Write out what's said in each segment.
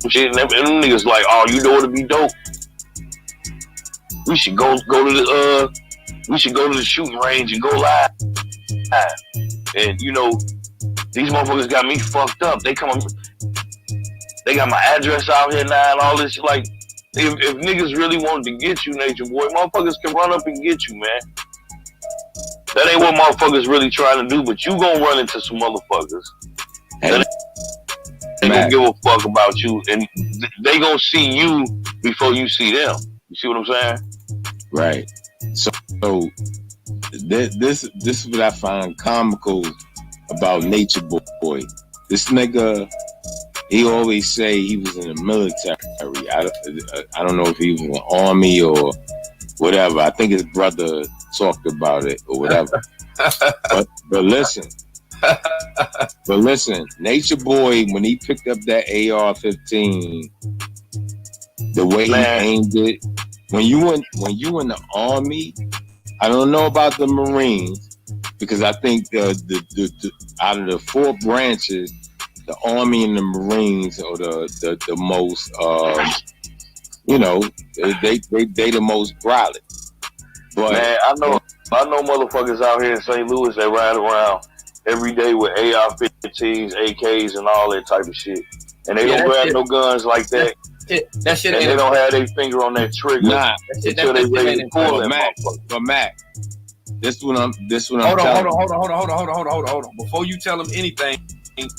shit, and them niggas like, oh, you know what'd be dope? We should go to the shooting range and go live. And you know, these motherfuckers got me fucked up. They got my address out here now and all this shit. Like, if niggas really wanted to get you, Nature Boy, motherfuckers can run up and get you, man. That ain't what motherfuckers really trying to do, but you gonna run into some motherfuckers. Hey, they gonna give a fuck about you, and they gonna see you before you see them. You see what I'm saying? Right. So this is what I find comical about Nature Boy. This nigga, he always say he was in the military. I don't know if he was in the army or whatever. I think his brother talked about it or whatever. but listen, Nature Boy, when he picked up that AR-15, the way he aimed it, when you in the army, I don't know about the Marines, because I think the out of the four branches, the Army and the Marines are the most, they the most brolic. But man, I know motherfuckers out here in St. Louis that ride around every day with AR-15s, AKs, and all that type of shit, and they don't grab no guns like that. That shit and they don't have their finger on that trigger until they ready to pull that motherfucker. But Mac, this one I'm hold on. Before you tell them anything,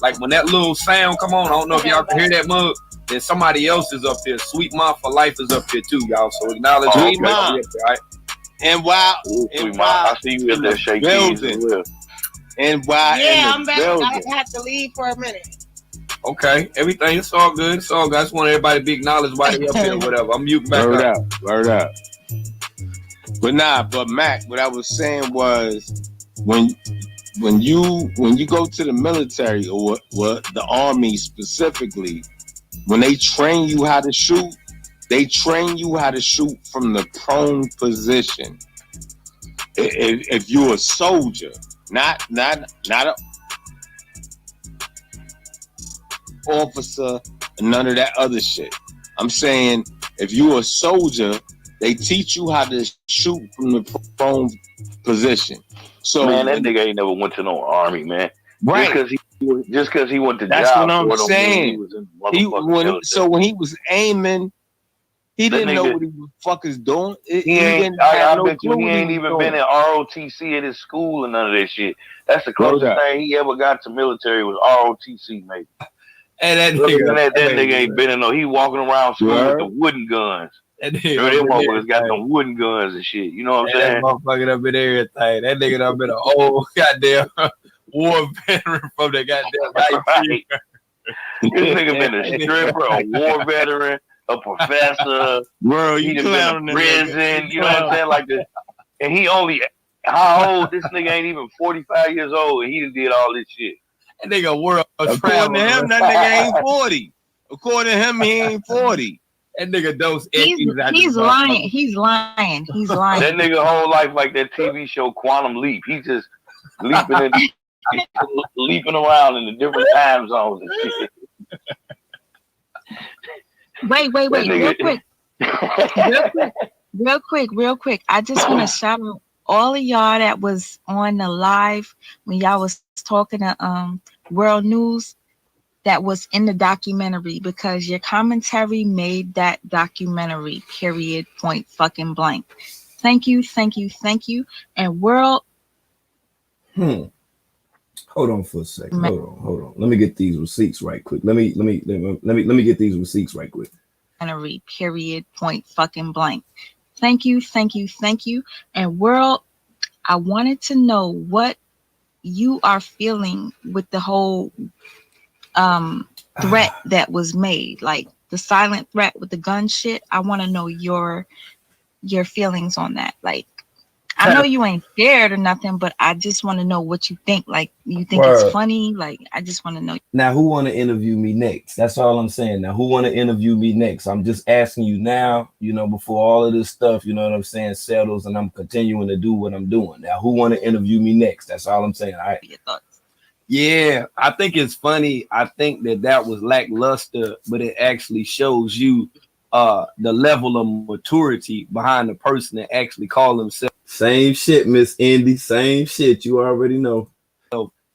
like when that little sound come on, I don't know if y'all can hear that mug. Then somebody else is up there. Sweet Mom for Life is up here too, y'all. So acknowledge Sweet Mom. All right? And while I see you in there shaking. And while I'm back. I have to leave for a minute. Okay, everything is all good. It's all good. I just want everybody to be acknowledged while they up here or whatever. I'm muting back Word up. But Mac, what I was saying was when you go to the military or what the Army specifically, when they train you how to shoot, they train you how to shoot from the prone position. If you're a soldier, not a officer, none of that other shit. I'm saying if you're a soldier, they teach you how to shoot from the prone position. So man, that nigga ain't never went to no army, man. Right? Just because he went to that's job. What I'm saying. When he was aiming, he didn't know what he was fucking doing. I bet you he ain't even been in ROTC at his school and none of that shit. That's the closest thing he ever got to military was ROTC, mate. And that nigga ain't been in no. He walking around school with the wooden guns. Them motherfuckers got them wooden guns and shit. You know what I'm saying? That motherfucker done been everything. That nigga done been an old goddamn war veteran from the goddamn right. This nigga been a stripper, a war veteran, a professor. Bro, you clowning in prison. You know what I'm saying? Like this. And he only how old? This nigga ain't even 45 years old, and he done did all this shit. That nigga world according to him, that nigga ain't 40. According to him, he ain't 40. That nigga those he's lying. He's lying. That nigga whole life like that TV show Quantum Leap. He just leaping around in the different time zones and shit. Wait. Real quick. I just want to shout out all of y'all that was on the live when y'all was talking to World News that was in the documentary, because your commentary made that documentary, period, point fucking blank. Thank you. And World. Hold on for a second. Hold on. Let me get these receipts right quick. Let me get these receipts right quick. Period, point fucking blank. Thank you. And World, I wanted to know what you are feeling with the whole threat that was made, like the silent threat with the gun shit. I want to know your feelings on that. Like, I know you ain't scared or nothing, but I just want to know what you think. Like, you think it's funny? Like, I just want to know. Now, who want to interview me next? That's all I'm saying. Now, who want to interview me next? I'm just asking you now, before all of this stuff, you know what I'm saying, settles and I'm continuing to do what I'm doing. Now, who want to interview me next? That's all I'm saying. All right. Your thoughts. Yeah, I think it's funny. I think that was lackluster, but it actually shows you the level of maturity behind the person that actually call himself Same shit, Miss Indy. Same shit. You already know.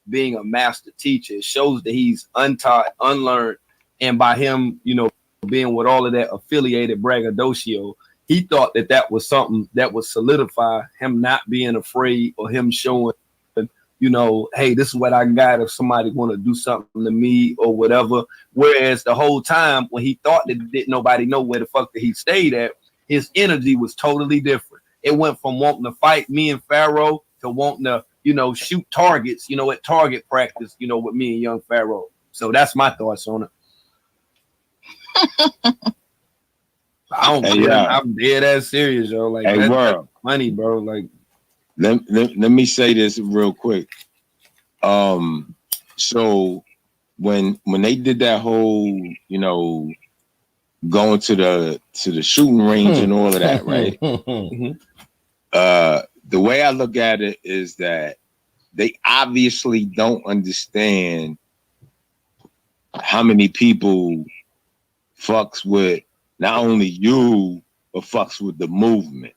being a master teacher. It shows that he's untaught, unlearned, and by him, being with all of that affiliated braggadocio, he thought that was something that would solidify him not being afraid or him showing, hey, this is what I got if somebody want to do something to me or whatever. Whereas the whole time when he thought that didn't nobody know where the fuck that he stayed at, his energy was totally different. It went from wanting to fight me and Pharaoh to wanting to, shoot targets, at target practice, with me and young Pharaoh. So that's my thoughts on it. I'm dead ass serious, yo. Like, that's funny, bro. Like, let me say this real quick. So when they did that whole, going to the shooting range and all of that, right? The way I look at it is that they obviously don't understand how many people fucks with not only you, but fucks with the movement.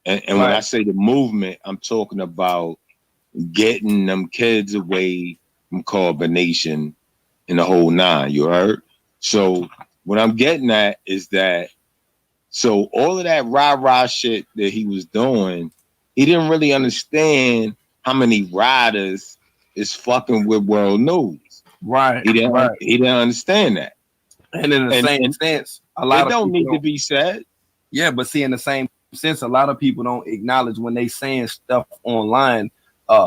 And when I say the movement, I'm talking about getting them kids away from carbonation and the whole nine, you heard? So what I'm getting at is that, so all of that rah-rah shit that he was doing, he didn't really understand how many riders is fucking with World News. Right. He didn't understand that. And in the same sense, a lot of don't need to be said. Yeah, but see, in the same sense, a lot of people don't acknowledge when they saying stuff online,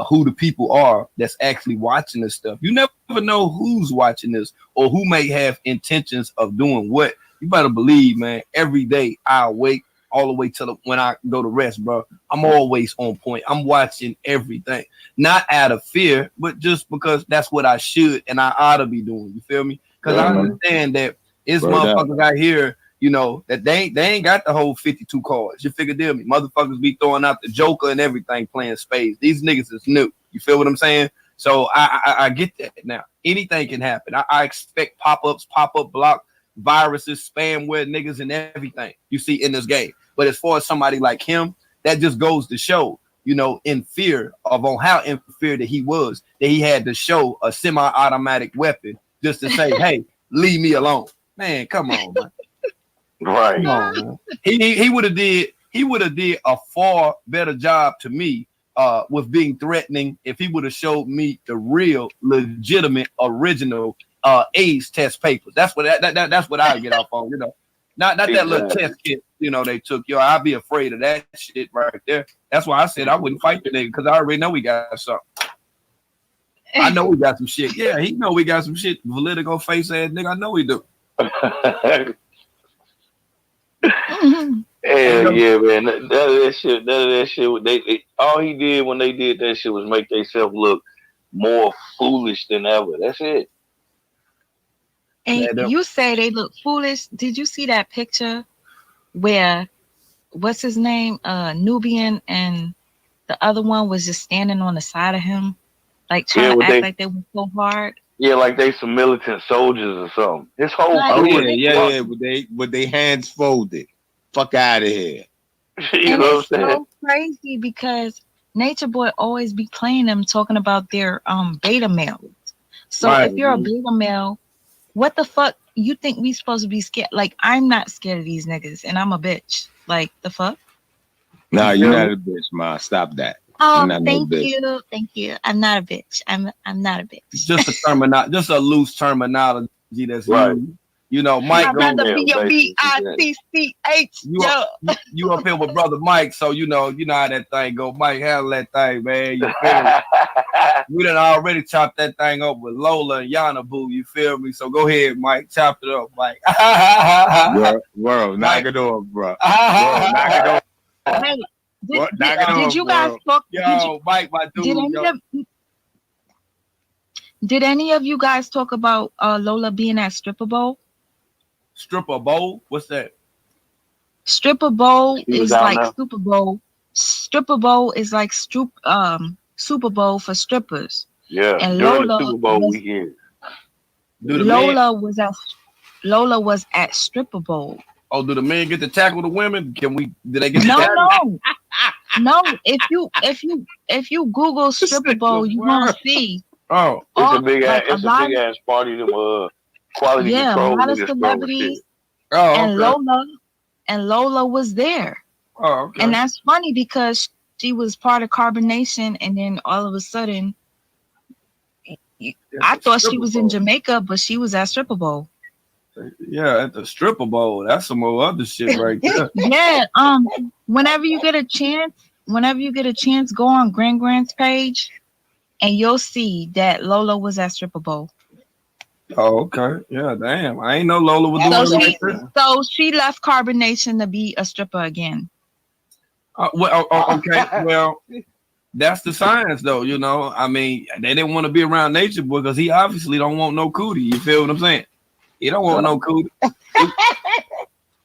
who the people are that's actually watching this stuff. You never know who's watching this or who may have intentions of doing what. You better believe, man, every day I wake all the way till when I go to rest, bro. I'm always on point. I'm watching everything, not out of fear, but just because that's what I should and I ought to be doing. You feel me? Because I understand that it's motherfuckers out here, that they ain't got the whole 52 cards. You figure deal me. Motherfuckers be throwing out the Joker and everything playing spades. These niggas is new. You feel what I'm saying? So I get that now. Anything can happen. I expect pop-ups, pop-up block, viruses, spamware niggas and everything you see in this game. But as far as somebody like him, that just goes to show, in fear of on how in fear that he was, that he had to show a semi-automatic weapon just to say, hey, leave me alone. Man, come on, man. Right. Come on, man. He would have did a far better job to me with being threatening if he would have showed me the real, legitimate, original AIDS test papers. That's what that's what I get off on, Not that little test kit, they took. I'd be afraid of that shit right there. That's why I said I wouldn't fight the nigga, because I already know we got something. I know we got some shit. Yeah, he know we got some shit. Political face ass nigga, I know we do. Hell yeah, man. None of that shit. They all he did when they did that shit was make themselves look more foolish than ever. That's it. And you say they look foolish. Did you see that picture where what's his name? Nubian and the other one was just standing on the side of him, like trying to act like they were so hard. Yeah, like they some militant soldiers or something. His whole with their hands folded. Fuck out of here. You know what I'm saying? So crazy because Nature Boy always be playing them talking about their beta males. So if you're a beta male, what the fuck you think we supposed to be scared? Like, I'm not scared of these niggas and I'm a bitch. Like, the fuck? Nah, you're not a bitch, Ma. Stop that. Oh, thank you. Thank you. I'm not a bitch. I'm not a bitch. Just a loose terminology that's right. Mike. I'd rather be a B-I-C-C-H. You up here with brother Mike, so you know how that thing go. Mike, handle that thing, man. You feel me? We done already chopped that thing up with Lola and Yana Boo. You feel me? So go ahead, Mike. Chop it up, Mike. World, knock it off, bro. Knock it off. Hey, did you guys talk? Mike, my dude. Did any of you guys talk about Lola being at Stripper Bowl? Stripper Bowl? What's that? Stripper Bowl is like Super Bowl. Stripper Bowl is like Super Bowl for strippers. Yeah, And during the Lola Super Bowl was weekend. Do the men, Lola was at stripper bowl. do the men get to tackle the women? Do they get to No, tackle? no. If you Google stripper bowl, you gonna see Oh, It's a all big like ass. It's a big ass party. Them quality yeah, a control lot of niggas throw shit. celebrities okay. and Lola was there. Oh, okay. And that's funny because she was part of Carbonation, and then all of a sudden, I thought she was in Jamaica, but she was at stripper bowl. Yeah, at the stripper bowl. That's some more other shit right there. Yeah. Whenever you get a chance, go on Grand's page, and you'll see that Lola was at stripper bowl. Oh, okay. Yeah, damn. I ain't know Lola was doing it like that. So she left Carbonation to be a stripper again. Okay. Well, that's the science, though. You know, I mean, they didn't want to be around Nature Boy because he obviously don't want no cootie. You feel what I'm saying? He don't want no cootie.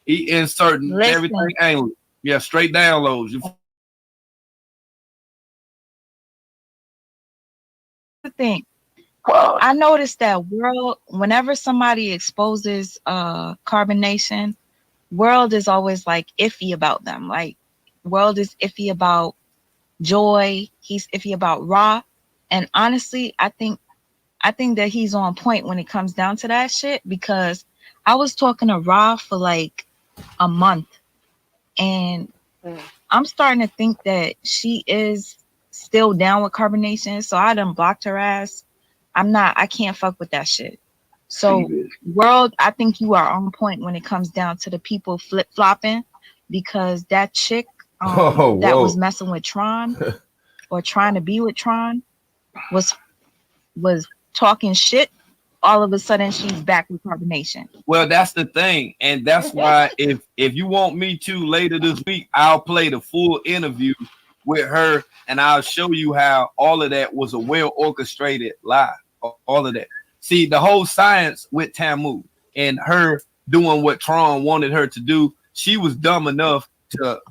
He inserting everything anally. Yeah, straight downloads. The thing, I noticed that whenever somebody exposes Carbonation, World is always like iffy about them. Like World is iffy about Joy. He's iffy about Raw. And honestly, I think that he's on point when it comes down to that shit, because I was talking to Raw for like a month, and I'm starting to think that she is still down with Carbonation. So I done blocked her ass. I can't fuck with that shit. So World, I think you are on point when it comes down to the people flip-flopping, because that chick that was messing with Tron or trying to be with Tron was talking shit. All of a sudden she's back with Carbonation. Well, that's the thing, and that's why if you want me to later this week, I'll play the full interview with her, and I'll show you how all of that was a well orchestrated lie. All of that. See, the whole science with Tamu and her doing what Tron wanted her to do, she was dumb enough to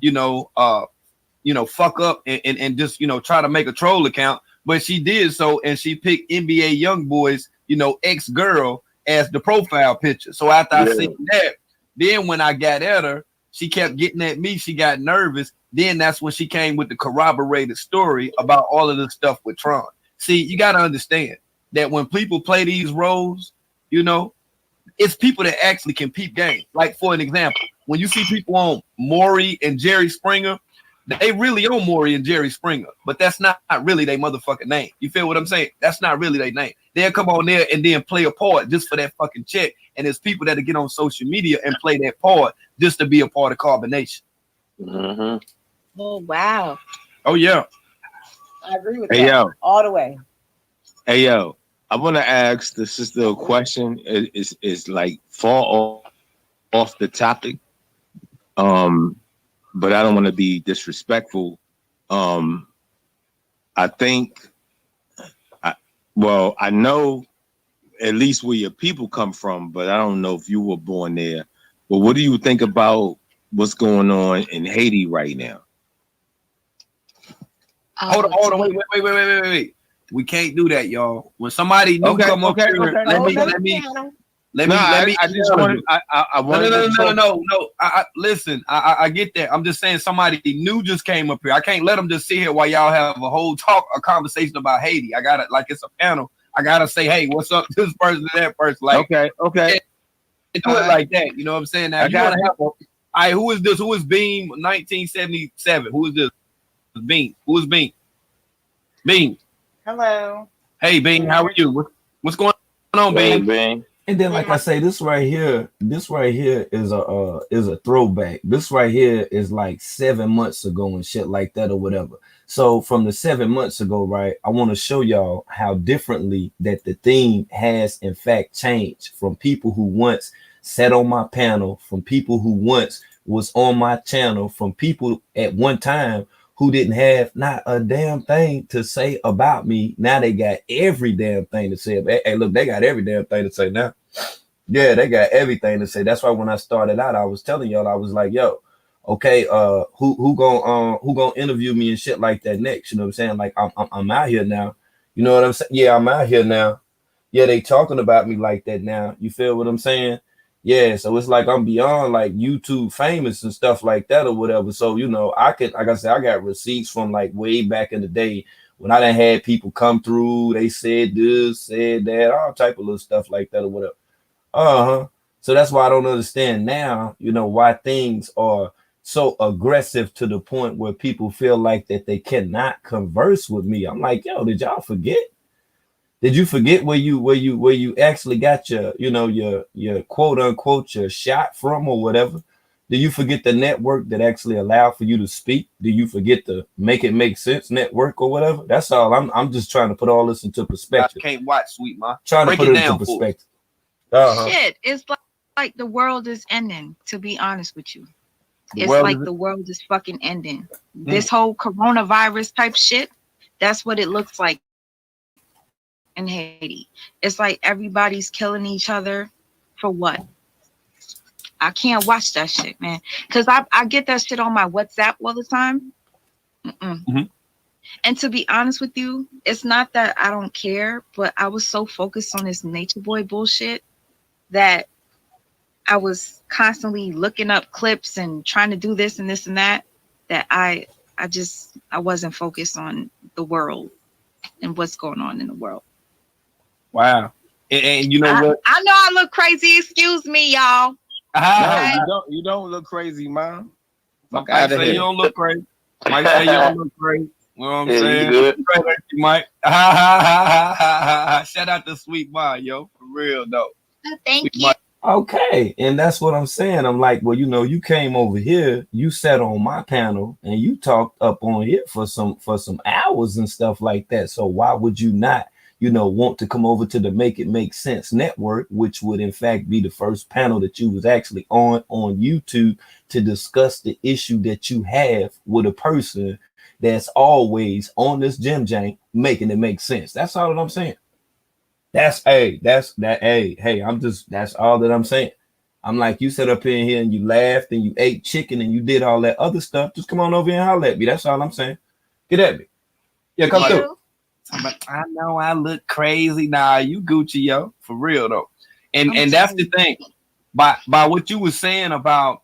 fuck up and just try to make a troll account, but she did so, and she picked NBA YoungBoy's ex-girl as the profile picture. So after I seen that, then when I got at her, she kept getting at me. She got nervous. Then that's when she came with the corroborated story about all of the stuff with Tron. See, you got to understand that when people play these roles, it's people that actually can peep game. Like, for an example, when you see people on Maury and Jerry Springer, they really own Maury and Jerry Springer, but that's not really their motherfucking name. You feel what I'm saying? That's not really their name. They'll come on there and then play a part just for that fucking check. And there's people that get on social media and play that part just to be a part of Carbonation. Mm-hmm. Oh, wow. Oh, yeah. I agree with that. All the way. Hey, yo. I want to ask the sister a question. It's like far off the topic. But I don't want to be disrespectful. I think, I know at least where your people come from, but I don't know if you were born there. But what do you think about what's going on in Haiti right now? Hold on, wait. We can't do that, y'all. When somebody new come up here, let me. I just wanted. No. Listen, I get that. I'm just saying somebody new just came up here. I can't let them just sit here while y'all have a conversation about Haiti. I got it like it's a panel. I gotta say, hey, what's up to this person, to that person? Like, okay. Do it like that. You know what I'm saying? Now, all right, who is this? Who is Beam 1977? Who is this? Beam. Who is Beam? Beam. Hello. Hey, Beam. How are you? What's going on, Beam? Beam. And then, like I say, this right here is a throwback. This right here is like 7 months ago and shit like that or whatever. So from the 7 months ago, right, I want to show y'all how differently that the theme has in fact changed from people who once sat on my panel, from people who once was on my channel, from people at one time who didn't have not a damn thing to say about me. Now they got every damn thing to say. Hey, look, they got every damn thing to say now. Yeah, they got everything to say. That's why when I started out, I was telling y'all, I was like, yo, okay, who gonna interview me and shit like that next? You know what I'm saying? Like I'm out here now. You know what I'm saying? Yeah, I'm out here now. Yeah, they talking about me like that now. You feel what I'm saying? Yeah, so it's like I'm beyond like YouTube famous and stuff like that or whatever. So, you know, I could, like I said, I got receipts from like way back in the day when I done had people come through. They said this, said that, all type of little stuff like that or whatever. Uh-huh. So that's why I don't understand now, you know, why things are so aggressive to the point where people feel like that they cannot converse with me. I'm like, yo, did y'all forget? Did you forget where you actually got your, you know, your quote unquote your shot from or whatever? Do you forget the network that actually allowed for you to speak? Do you forget the make it make sense network or whatever? That's all. I'm just trying to put all this into I perspective. can't watch Sweet Ma. Trying Break to put it it into down for us. perspective. Uh-huh. Shit, it's like the world is ending, to be honest with you. The It's world like is- the world is fucking ending. This whole coronavirus type shit, that's what it looks like in Haiti. It's like everybody's killing each other for what? I can't watch that shit, man. Because I get that shit on my WhatsApp all the time. Mhm. And to be honest with you, it's not that I don't care, but I was so focused on this Nature Boy bullshit that I was constantly looking up clips and trying to do this and this and that I wasn't focused on the world and what's going on in the world. Wow. And you know what? I know I look crazy. Excuse me, y'all. No, you don't look crazy, Mom. Fuck Mike out of say here. you don't look crazy. Mike say you don't look crazy. You know what I'm Yeah, you saying? good? Credit to Mike. Shout out to Sweet Ma, yo. For real though. Thank Sweet you. Ma. Okay, and that's what I'm saying. I'm like, well, you know, you came over here, you sat on my panel, and you talked up on here for some hours and stuff like that. So why would you not, you know, want to come over to the Make It Make Sense network, which would in fact be the first panel that you was actually on YouTube to discuss the issue that you have with a person that's always on this Jim Jang making it make sense. That's all that I'm saying. That's all that I'm saying. I'm like, you sat up in here and you laughed and you ate chicken and you did all that other stuff. Just come on over here and holler at me. That's all I'm saying. Get at me. Yeah, come through. I know I look crazy. Nah, you Gucci, yo. For real though. And that's the thing. By what you were saying about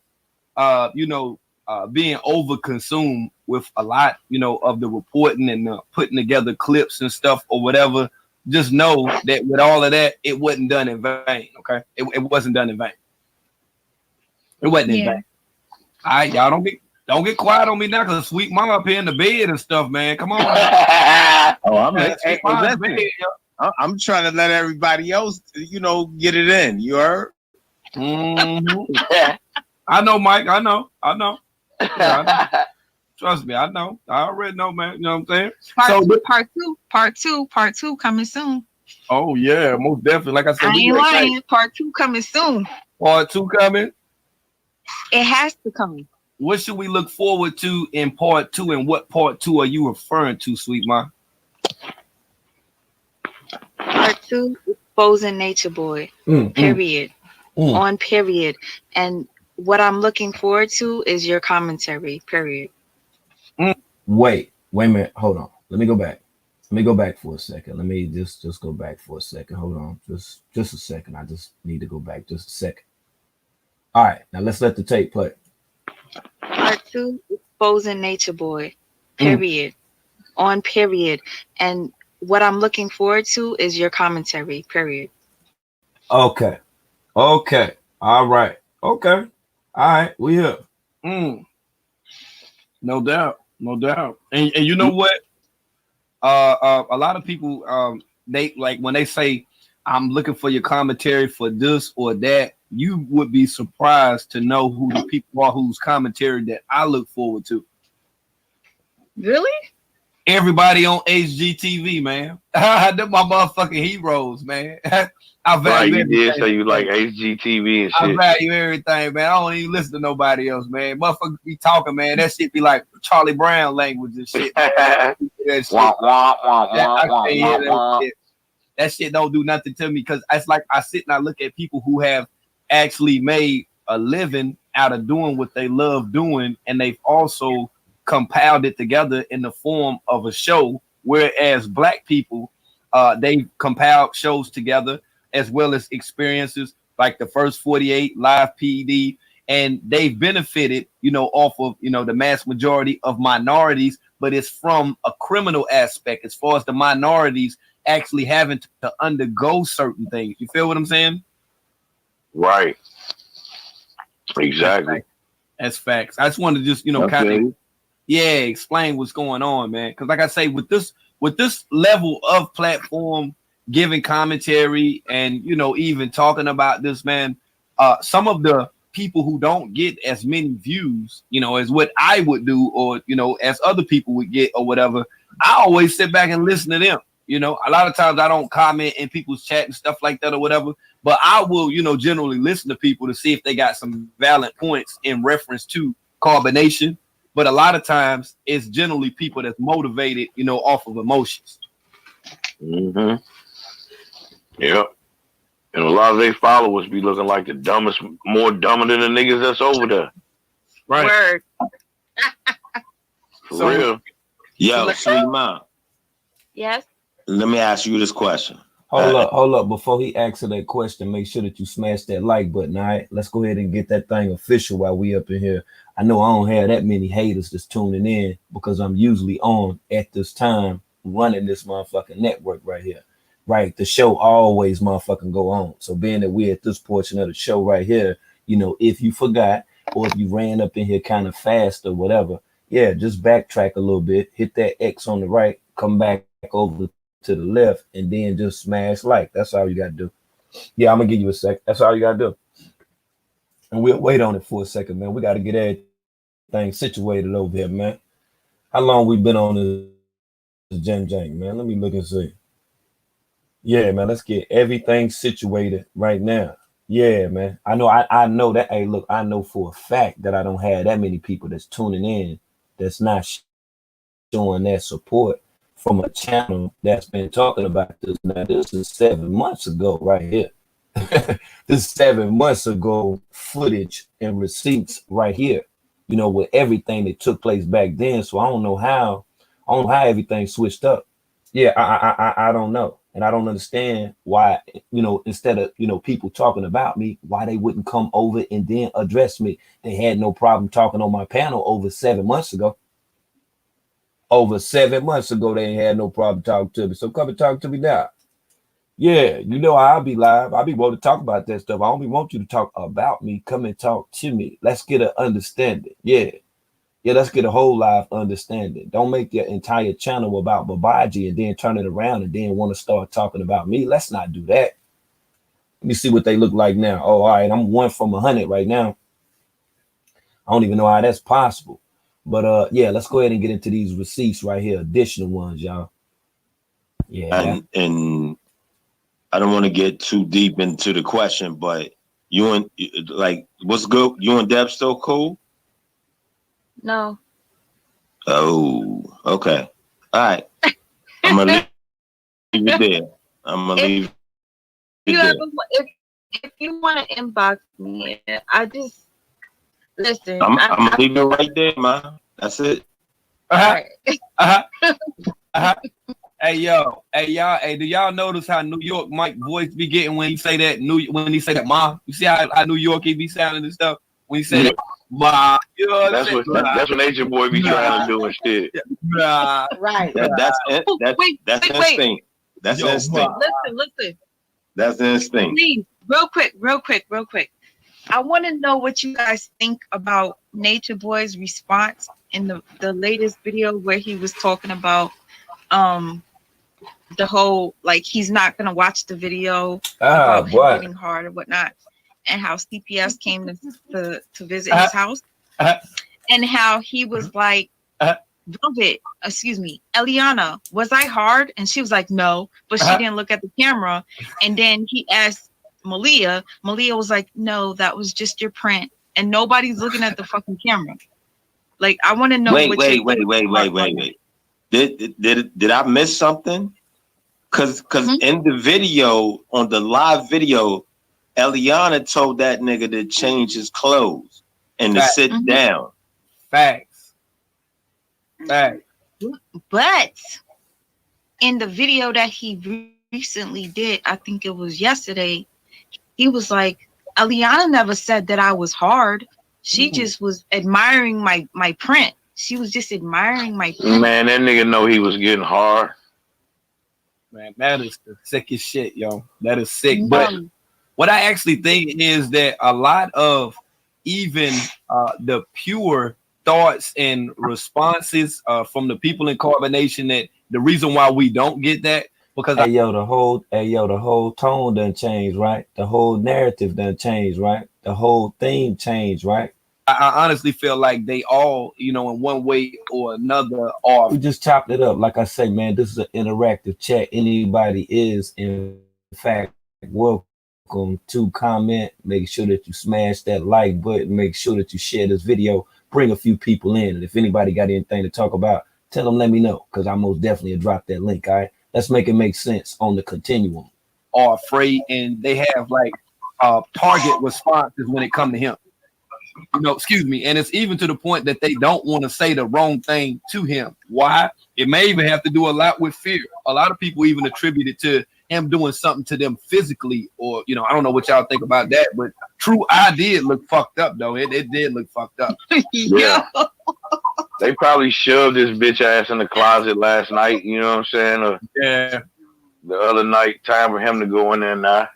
being over consumed with a lot, you know, of the reporting and putting together clips and stuff or whatever. Just know that with all of that, it wasn't done in vain. Okay, it wasn't done in vain. It wasn't in vain. All right, y'all don't get quiet on me now, cause Sweet Mama up here in the bed and stuff, man. Come on. I'm Sweet Mama's listen, bed, yo. I'm trying to let everybody else, you know, get it in. You heard? Mhm. I know, Mike. I know. Yeah, I know. Trust me, I know. I already know, man. You know what I'm saying? Part two coming soon. Oh yeah, most definitely. Like I said, I ain't lying. Part 2 coming soon. Part 2 coming. It has to come. What should we look forward to in part 2, and what part 2 are you referring to, Sweet Ma? Part 2, exposing Nature Boy. Period. On period. And what I'm looking forward to is your commentary. Period. Wait a minute. Hold on. Let me go back. Let me go back for a second. Let me just go back for a second. Hold on. Just a second. I just need to go back just a second. All right. Now let's let the tape play. Part 2, exposing Nature Boy. Period. On period. And what I'm looking forward to is your commentary. Period. Okay. All right. Okay. All right. We here. No doubt. And you know what? A lot of people they like when they say I'm looking for your commentary for this or that, you would be surprised to know who the people are whose commentary that I look forward to. Really? Everybody on HGTV, man. They're my motherfucking heroes, man. I value you did everything. say you like HGTV and I shit. value everything, man. I don't even listen to nobody else, man. Motherfuckers be talking, man. That shit be like Charlie Brown language and shit. That shit. I can't hear that shit. That shit don't do nothing to me because it's like I sit and I look at people who have actually made a living out of doing what they love doing, and they've also compiled it together in the form of a show. Whereas black people They've compiled shows together as well as experiences like the first 48 live PD, and they've benefited, off of, the mass majority of minorities, but it's from a criminal aspect as far as the minorities actually having to undergo certain things. You feel what I'm saying? Right. Exactly. That's facts. I just wanted to just, kind of, explain what's going on, man. Because like I say, with this level of platform, giving commentary and, even talking about this, man, some of the people who don't get as many views, as what I would do, or, as other people would get or whatever, I always sit back and listen to them. A lot of times I don't comment in people's chat and stuff like that or whatever, but I will, generally listen to people to see if they got some valid points in reference to carbonation. But a lot of times it's generally people that's motivated, off of emotions. Mm-hmm. Yep. And a lot of their followers be looking like the dumbest, more dumber than the niggas that's over there. Right. Word. For real. Yo, Sweet Mom. Yes. Let me ask you this question. Hold up. Before he asks that question, make sure that you smash that like button. All right, let's go ahead and get that thing official while we up in here. I know I don't have that many haters that's tuning in because I'm usually on at this time running this motherfucking network right here. Right, the show always motherfucking go on. So being that we're at this portion of the show right here, if you forgot or if you ran up in here kind of fast or whatever, just backtrack a little bit, hit that X on the right, come back over to the left, and then just smash like. That's all you gotta do. Yeah, I'm gonna give you a sec. That's all you gotta do. And we'll wait on it for a second, man. We gotta get everything situated over here, man. How long we been on this Jang, man? Let me look and see. Yeah, man, let's get everything situated right now. Yeah, man. I know that. Hey, look, I know for a fact that I don't have that many people that's tuning in that's not showing that support from a channel that's been talking about this. Now, this is 7 months ago right here. This is 7 months ago footage and receipts right here, with everything that took place back then. So I don't know how everything switched up. Yeah, I don't know. And I don't understand why, instead of, people talking about me, why they wouldn't come over and then address me. They had no problem talking on my panel over 7 months ago. Over 7 months ago, they ain't had no problem talking to me. So come and talk to me now. Yeah, I'll be live. I'll be able to talk about that stuff. I only want you to talk about me. Come and talk to me. Let's get an understanding. Yeah, let's get a whole live understanding. Don't make your entire channel about Babaji and then turn it around and then want to start talking about me. Let's not do that. Let me see what they look like now. Oh, all right. I'm 1 from 100 right now. I don't even know how that's possible. But let's go ahead and get into these receipts right here. Additional ones, y'all. Yeah. And I don't want to get too deep into the question, but what's good? You and Deb still cool? No. Oh, okay. All right. I'm gonna leave it there. I'm gonna leave it there. If you want to inbox me, I just listen. I'm gonna leave it right there, man. That's it. Hey y'all. Hey, do y'all notice how New York Mike voice be getting when he say that ma? You see how New York he be sounding and stuff when he say that ma? That's what Nature Boy be trying to do and shit. Right. That's instinct. That's instinct. Listen. That's instinct. Please, real quick. I want to know what you guys think about Nature Boy's response in the latest video where he was talking about the whole, like, he's not gonna watch the video about him getting hard or whatnot, and how CPS came to visit his house, and how he was like, Velvet, Eliana, was I hard? And she was like, no, but she didn't look at the camera. And then he asked Malia. Malia was like, no, that was just your print, and nobody's looking at the fucking camera. Like, I want to know. Wait. Did I miss something? Cause in the video, on the live video, Eliana told that nigga to change his clothes and to sit down. Facts. But in the video that he recently did, I think it was yesterday, he was like, Aliana never said that I was hard. She just was admiring my print. She was just admiring my print. Man, that nigga know he was getting hard. Man, that is the sickest shit, yo. That is sick. But what I actually think is that a lot of even the pure thoughts and responses from the people in Carbonation, that the reason why we don't get that, because the whole tone done changed, right? The whole narrative done changed, right? The whole theme changed, right? I honestly feel like they all, you know, in one way or another are. We just chopped it up. Like I say, man, this is an interactive chat. Anybody is, in fact, welcome to comment. Make sure that you smash that like button. Make sure that you share this video. Bring a few people in. And if anybody got anything to talk about, tell them, let me know, because I most definitely will drop that link, all right? Let's make it make sense on the continuum. Are afraid, and they have like target responses when it comes to him. You know, excuse me, and it's even to the point that they don't want to say the wrong thing to him. Why? It may even have to do a lot with fear. A lot of people even attribute it to him doing something to them physically, or, you know, I don't know what y'all think about that, but True, I did look fucked up though. It did look fucked up. Yeah. They probably shoved this bitch ass in the closet last night, you know what I'm saying? Or yeah. The other night, time for him to go in there now.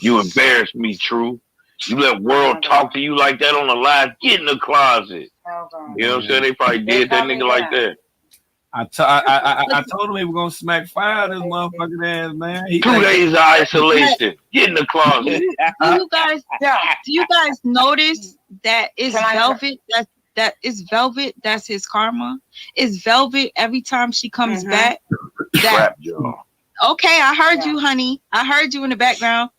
You embarrassed me, True. You let world talk to you like that on the live. Get in the closet. You know what I'm saying? They probably did that nigga like that. I told him we were gonna smack fire this motherfucking ass, man. 2 days of isolation. Get in the closet. Do you guys notice that it's Velvet? That is Velvet. That's his karma. It's Velvet every time she comes back. Trap jaw. Okay, I heard you, honey. I heard you in the background.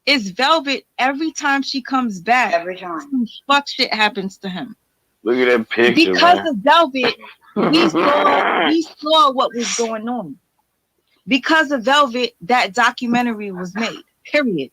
It's Velvet every time she comes back. Every time. Some fuck shit happens to him. Look at that picture, because man. of Velvet, we saw what was going on. Because of Velvet, that documentary was made. Period.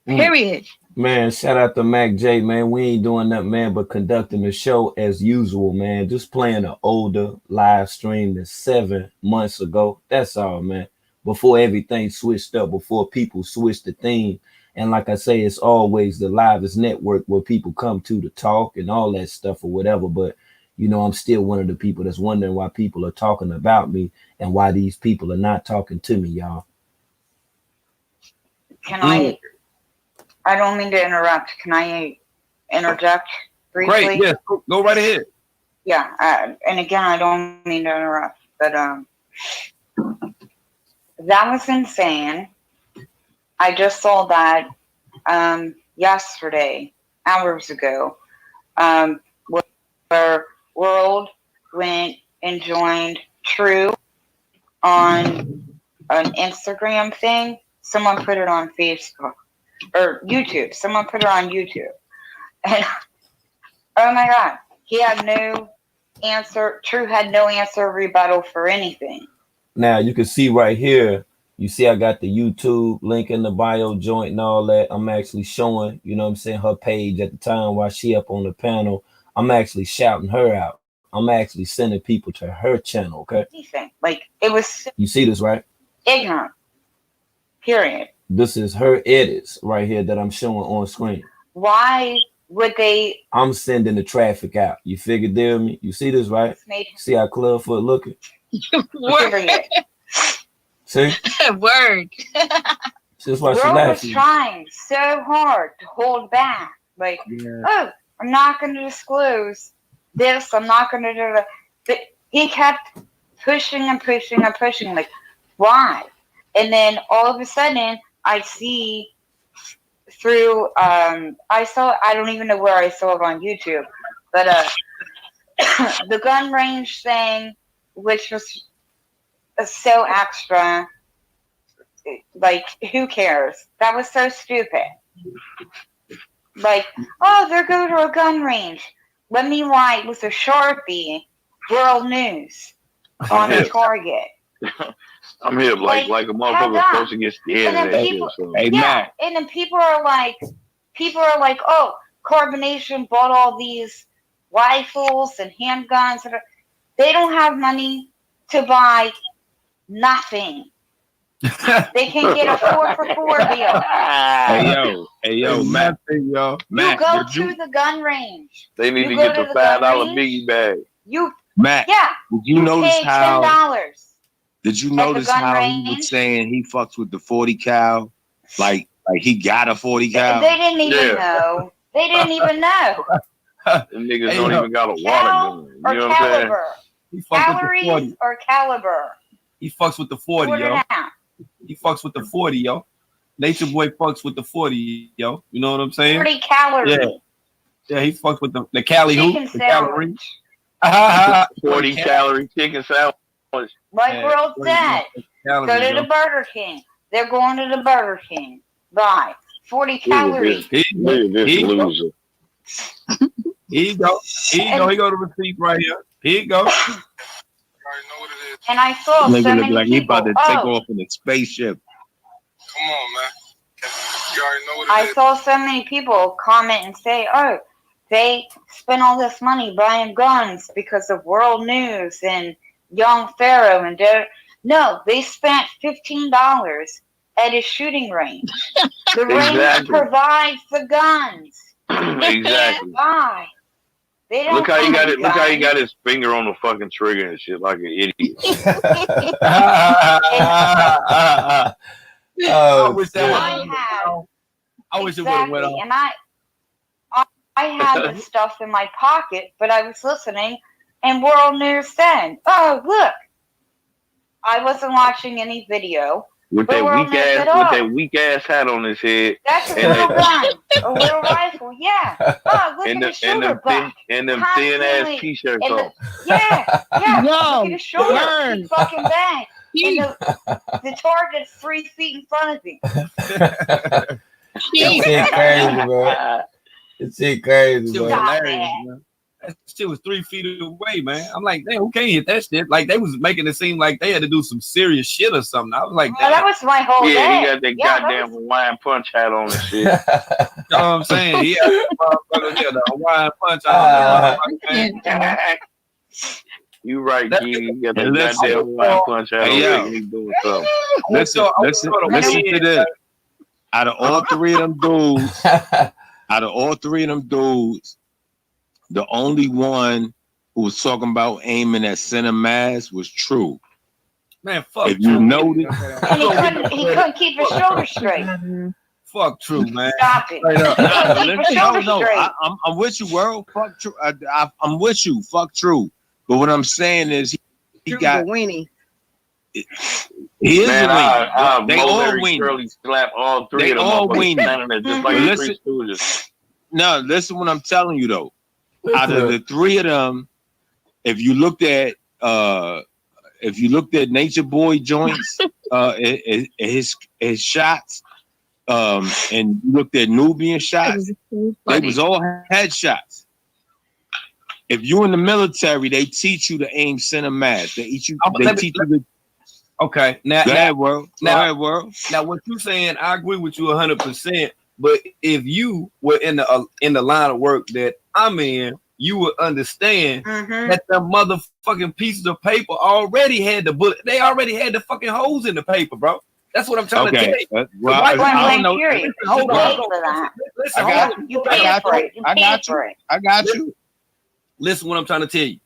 Period. Man, shout out to Mac J, man. We ain't doing nothing, man, but conducting the show as usual, man. Just playing an older live stream than 7 months ago. That's all, man. Before everything switched up, before people switched the theme. And like I say, it's always the livest network where people come to talk and all that stuff or whatever. But, you know, I'm still one of the people that's wondering why people are talking about me and why these people are not talking to me, y'all. Can I don't mean to interrupt. Can I interject briefly? Great, yes, go right ahead. Yeah, and again, I don't mean to interrupt, but that was insane. I just saw that yesterday, hours ago, where World went and joined True on an Instagram thing. Someone put it on Facebook or YouTube. Someone put it on YouTube. And oh my God, he had no answer. True had no answer rebuttal for anything. Now you can see right here, you see I got the YouTube link in the bio joint and all that. I'm actually showing, you know what I'm saying, her page at the time while she up on the panel. I'm actually shouting her out. I'm actually sending people to her channel, okay? Like, it was... You see this, right? Ignorant. Period. This is her edits right here that I'm showing on screen. Why would they... I'm sending the traffic out. You figured there me? You see this, right? See how Clubfoot looking? See? Word. That's why she World was trying so hard to hold back. Like, oh, I'm not going to disclose this. I'm not going to do that. But he kept pushing and pushing and pushing. Like, why? And then all of a sudden, I see through, I don't even know where I saw it on YouTube, but the gun range thing, which was so extra, like, who cares? That was so stupid. Like, oh, they're going to a gun range. Let me write with a Sharpie, World News on the target. I'm here like a motherfucker supposed to get scared of that shit. So. Yeah, and then people are like, oh, Carbonation bought all these rifles and handguns. They don't have money to buy nothing. They can get a 4-for-4 deal. Hey yo, Matt, yo. Matt, You go did you, to the gun range. They need You to go get to the the $5 gun range? biggie bag. Matt, Yeah. did you notice pay how? $10. Did you the notice gun how he range? was saying he fucks with the 40 cal? Like he got a 40 cal. They didn't even Yeah. know. They didn't even know. Them niggas Hey, don't yo. even got a water Cal gun. You or know what I'm saying? caliber? He fucks with the Calories 40. or caliber? He fucks with the 40, Sort it yo. out. He fucks with the 40, yo. Nature Boy fucks with the 40, yo. You know what I'm saying? 40 calories. Yeah. Yeah, he fucks with the Cali hoop, Chicken the calorie. sandwich. 40 calorie chicken sandwich. Like Yeah, World 40 said, calories, go to yo. the Burger King. They're going to the Burger King. Buy 40 calories. Here you go. Look at this Here you go. loser. Here you go. Here you go. He go to receipt right here. Here you go. And I saw so Nigga look many like he people. about to take off in a spaceship. Come on, man. You already know what it I is. saw so many people comment and say, "Oh, they spent all this money buying guns because of world news and Young Pharaoh and no, they spent $15 at a shooting range. The range Exactly. provides the guns. Exactly. Why? They don't Look how he own got it. Look how he guns. got his finger on the fucking trigger and shit like an idiot. I Oh, wish that I would had I wish it would have went exactly, off. and I had the stuff in my pocket, but I was listening, and World News said, "Oh, look." I wasn't watching any video. With But that we're all weak messed ass, it with up. that weak ass hat on his head, That's a And little they- gun, a little rifle. Yeah. Oh, look and at the them shoulder butt. thin ass Constantly. t-shirts And on. Yeah. Yo, Look at the shoulder. word. He fucking bang. And the target's 3 feet in front of him. That shit crazy, bro. That shit crazy, Shit was bro. Stop hilarious, it. man. That shit was 3 feet away, man. I'm like, damn, who can't hit that shit? Like they was making it seem like they had to do some serious shit or something. I was like, Well, damn, that was my whole Yeah, day. he got that Yeah, goddamn was- Hawaiian punch hat on and shit. you know what I'm saying? Yeah, the Hawaiian punch out. You right, That- Key. You got that Hey, listen. goddamn Hawaiian punch hat Hey, on yo. and he's doing something. Listen to this. Out of all three of them dudes, the only one who was talking about aiming at center mass was True. Man, fuck. If you True. notice, And he couldn't keep his shoulder straight. Fuck True, man. Stop it. Straight up. He couldn't keep his shoulder straight. I'm with you, world. Fuck True. I'm with you. Fuck True. But what I'm saying is, he got. weenie. He is Man, a weenie. I'll They all Larry weenie. Shirley slap all three They of them all up like weenie. standing there just like But the listen- Three Stooges. No, listen what I'm telling you though. Out of the three of them, if you looked at Nature Boy joints, his shots, and you looked at Nubian shots, they was all headshots. If you in the military, they teach you to aim center mass. They teach you. Let me- to. Okay, now, Go ahead, world. Go now- ahead, world. now what you saying, I agree with you 100%. But if you were in the line of work that I'm in, you would understand Mhm. that the motherfucking pieces of paper already had the bullet. They already had the fucking holes in the paper, bro. That's what I'm trying to tell Okay. you. Well, white Point I don't blank know. period. Hold You on, paid hold for on. that. Listen, I got hold on. You I paid got for you. it. You I got paid for it. I got you. Listen what I'm trying to tell you.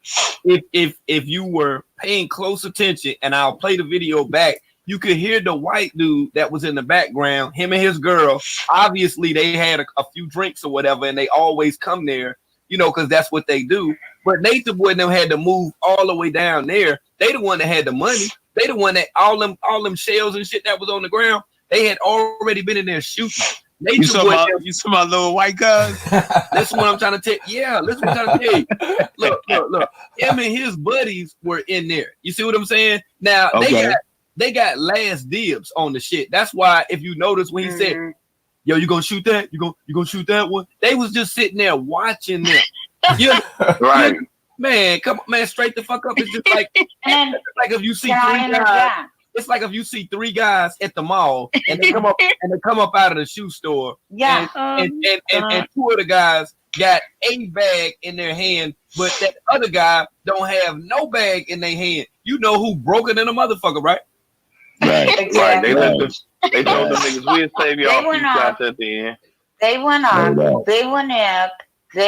If you were paying close attention, and I'll play the video back, you could hear the white dude that was in the background, him and his girl. Obviously, they had a few drinks or whatever, and they always come there, you know, because that's what they do. But Nathan Boy and them had to move all the way down there. They the one that had the money. They the one that all them shells and shit that was on the ground, they had already been in there shooting. You Nature saw Boy, my little white cuz. listen what I'm trying to tell. Yeah, listen what I'm trying to tell you. Look. Him and his buddies were in there. You see what I'm saying? Now Okay. they got last dibs on the shit. That's why if you notice when he said, Mhm. "Yo, you gonna shoot that? You gonna shoot that one?" They was just sitting there watching them. Yeah, Right. man, come on, man, straight the fuck up. It's just like And then, like if you see can I three guys. interject? It's like if you see three guys at the mall and they come up out of the shoe store. Yeah. And two of the guys got a bag in their hand, but that other guy don't have no bag in their hand. you know who broke it in a motherfucker, right? Right. Right. They Right. let them, they told them niggas we'll save y'all They went few off. shots at the end. They went No up. doubt. They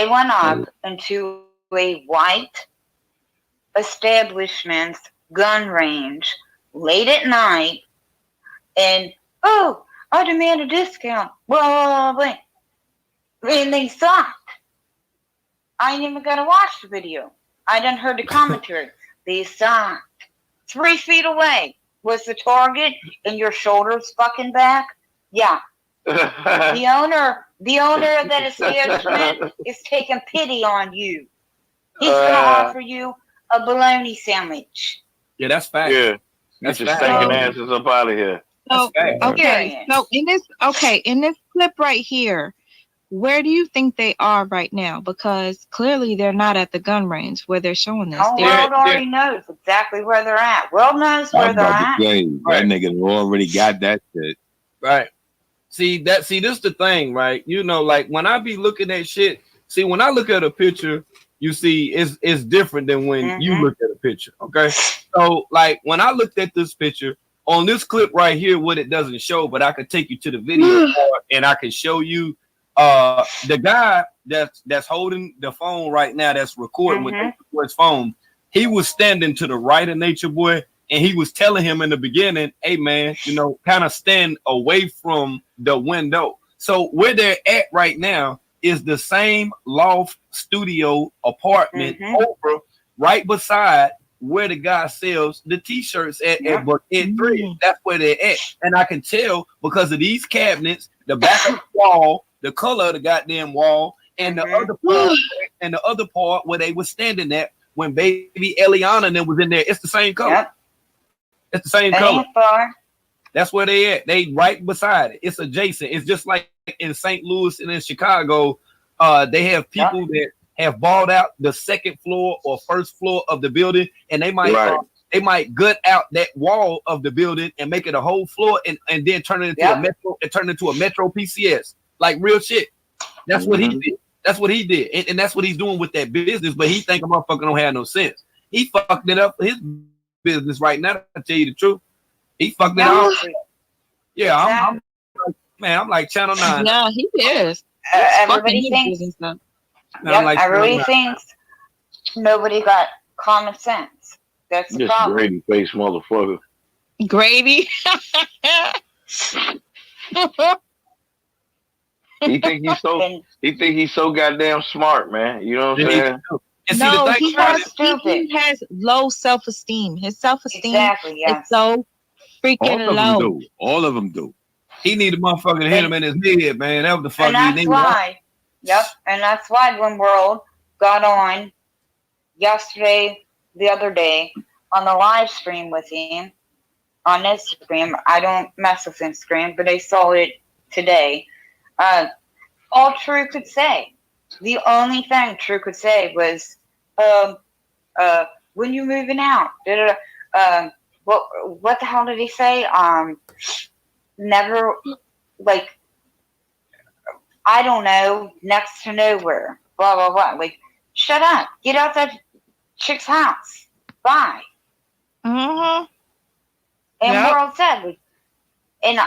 went up into a white establishment's gun range late at night, and I demand a discount. Blah, blah, blah, blah. And they stopped. I ain't even gotta watch the video. I done heard the commentary. They stopped. 3 feet away was the target, and your shoulders fucking back. Yeah. The owner of that establishment is taking pity on you. He's gonna offer you a bologna sandwich. Yeah, that's fact. Yeah. That's Get your fact. stinking asses up out of here. So, That's fact. okay, so in this clip right here, where do you think they are right now? Because clearly they're not at the gun range where they're showing this. The whole They're- world already knows exactly where they're at. World knows I where was they're about at. to say, that nigga already got that shit. Right. See, this the thing, right? You know, like when I be looking at shit, see, when I look at a picture, you see it's different than when you look at a picture. Okay. So like when I looked at this picture on this clip right here, what it doesn't show, but I could take you to the video part and I can show you the guy that's holding the phone right now, that's recording with his phone. He was standing to the right of Nature Boy, and he was telling him in the beginning, hey man, you know, kind of stand away from the window. So where they're at right now is the same loft studio apartment over right beside where the guy sells the t-shirts at Buckhead 3. That's where they're at. And I can tell because of these cabinets, the back of the wall, the color of the goddamn wall, and the other part where they were standing at when baby Eliana and them was in there. It's the same color. Yep. It's the same That color. ain't far. That's where they at. They right beside it. It's adjacent. It's just like in St. Louis and in Chicago. They have people that have bought out the second floor or first floor of the building, and they might gut out that wall of the building and make it a whole floor, and then turn it into a metro. And turn it into a metro PCS, like real shit. That's what he did. That's what he did, and that's what he's doing with that business. But he think a motherfucker don't have no sense. He fucked it up for his business right now. To tell you the truth, he fucked it up. Yeah, I'm like Channel 9. Yeah, he is. Everybody thinks. Everybody thinks nobody got common sense. That's the This problem. Grady face motherfucker. Grady. He think he's so goddamn smart, man. You know what I'm saying? And see, No, the thing he about has low self-esteem. His self-esteem Exactly, is so freaking low. All of them do. he need a motherfucker to hit him in his head, man. That was the fuck And he that's needed. why. Yep. And that's why when World got on yesterday, the other day, on the live stream with him on Instagram. I don't mess with Instagram, but I saw it today. All True could say, the only thing True could say was, when you moving out, what the hell did he say? Never, like, I don't know, next to nowhere, blah, blah, blah. Like, shut up. Get out that chick's house. Bye. Mm-hmm. And Yep. World said, like, and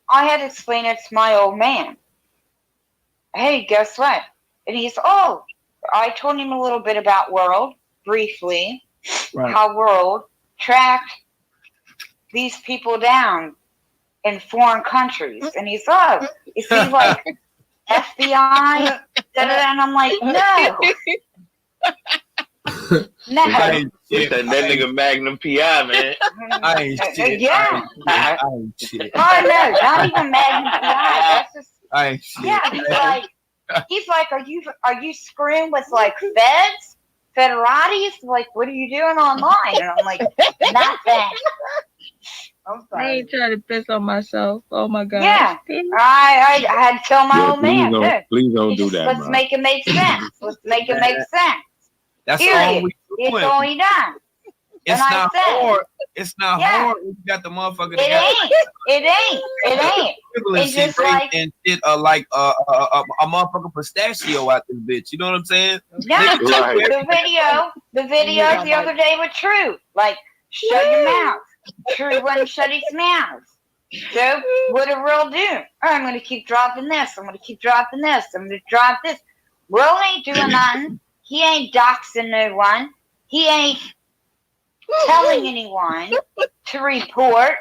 I had to explain it to my old man. Hey, guess what? And he's, I told him a little bit about World, briefly, Right. how World tracked these people down in foreign countries. And he's, is he like FBI? And I'm like, no. No. I ain't He shit. said that nigga Magnum PI, man. I ain't shit. Yeah. I ain't shit. Oh, no, not even Magnum PI. That's just, I ain't shit. yeah, he's like, are you screwing with like feds? Federatis? Like, what are you doing online? And I'm like, not that. I'm I sorry. ain't trying to piss on myself. Oh my god. Yeah. I had to tell my old man, Please don't do dude, that, let's man. make it make sense. Let's make it make sense. That's all Period. we It's doing. all he done. It's and I not said- hard. It's not Yeah. hard when you got the motherfucker It that got ain't. It ain't. It's just like- and shit like a motherfucking pistachio out this bitch. You know what I'm saying? Yeah, Right. the video the other day was true. Like, shut your mouth. True wouldn't shut his mouth. So what did Will do? Oh, I'm going to keep dropping this. I'm going to keep dropping this. I'm going to drop this. Will ain't doing nothing. He ain't doxing no one. He ain't telling anyone to report,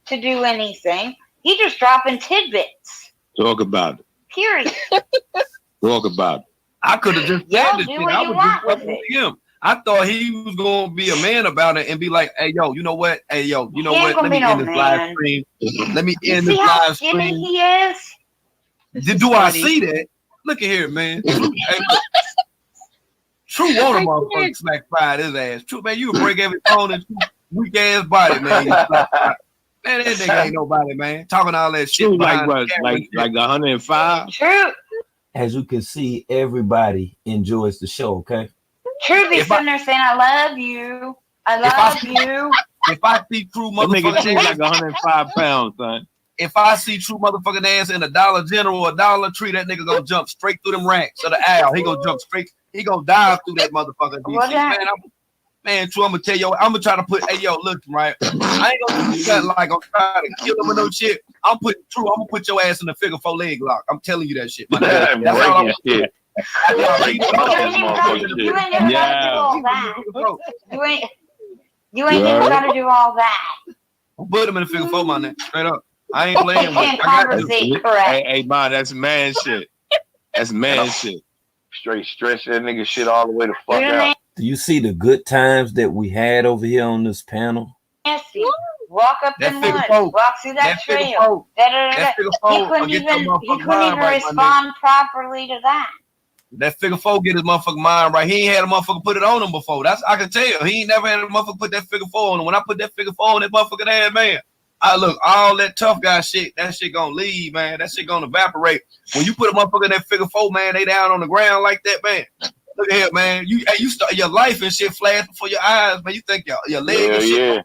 to do anything. He just dropping tidbits. Talk about it. Period. Talk about it. I could have just Y'all said this do shit. what I you was want just with fucking it. with him. I thought he was gonna be a man about it and be like, "Hey, yo, you know what? Hey, yo, you know He what? ain't Let gonna me be no end this live man. stream. Let me You end see this how live skinny stream." he is? Do I see that? Look at here, man. True, hey, look. True want a motherfucker smack fried his ass. True, man, you would break every bone in his weak ass body, man. Man, that nigga ain't nobody, man. Talking all that shit True, like behind the what? camera and shit. Like 105? True. As you can see, everybody enjoys the show. Okay. True be If I- sitting there saying, I love you. I If I- love you. If I see True That nigga motherfucking seems ass, like 105 pounds, son. if I see True motherfucking ass in a Dollar General or Dollar Tree, that nigga gonna jump straight through them racks of the aisle. He gonna jump straight. He gonna dive through that motherfucker. What that? Man, True, I'm gonna tell you, I'm gonna try to put, hey, yo, look, right? I ain't gonna do nothing like I'm trying to kill him or no shit. I'm gonna put your ass in the figure 4 leg lock. I'm telling you that shit. My nigga. That's all I'm Breaking shit. You ain't even gotta do all that. You ain't even gotta do all that. Put him in the figure 4, my nigga. Straight up. I ain't He playing with can't it. I got you. conversate correct. Hey, man, that's man shit. That's man shit. Straight stretch that nigga shit all the way the You fuck know out. Do you see the good times that we had over here on this panel? nasty. Walk up That in figure woods. 4. Walk through that That figure trail. 4. Da-da-da-da. That figure He 4. couldn't Get your even motherfucking mind right, my nigga. respond properly to that. That figure 4 get his motherfucking mind right. He ain't had a motherfucker put it on him before. That's I can tell. He ain't never had a motherfucker put that figure 4 on him. When I put that figure 4 on that motherfucking ass, man, I look, all that tough guy shit, that shit gonna leave, man. That shit gonna evaporate. When you put a motherfucker in that figure 4, man, they down on the ground like that, man. Look at here, man. You start your life and shit flash before your eyes, man. You think your leg Yeah, and shit, yeah.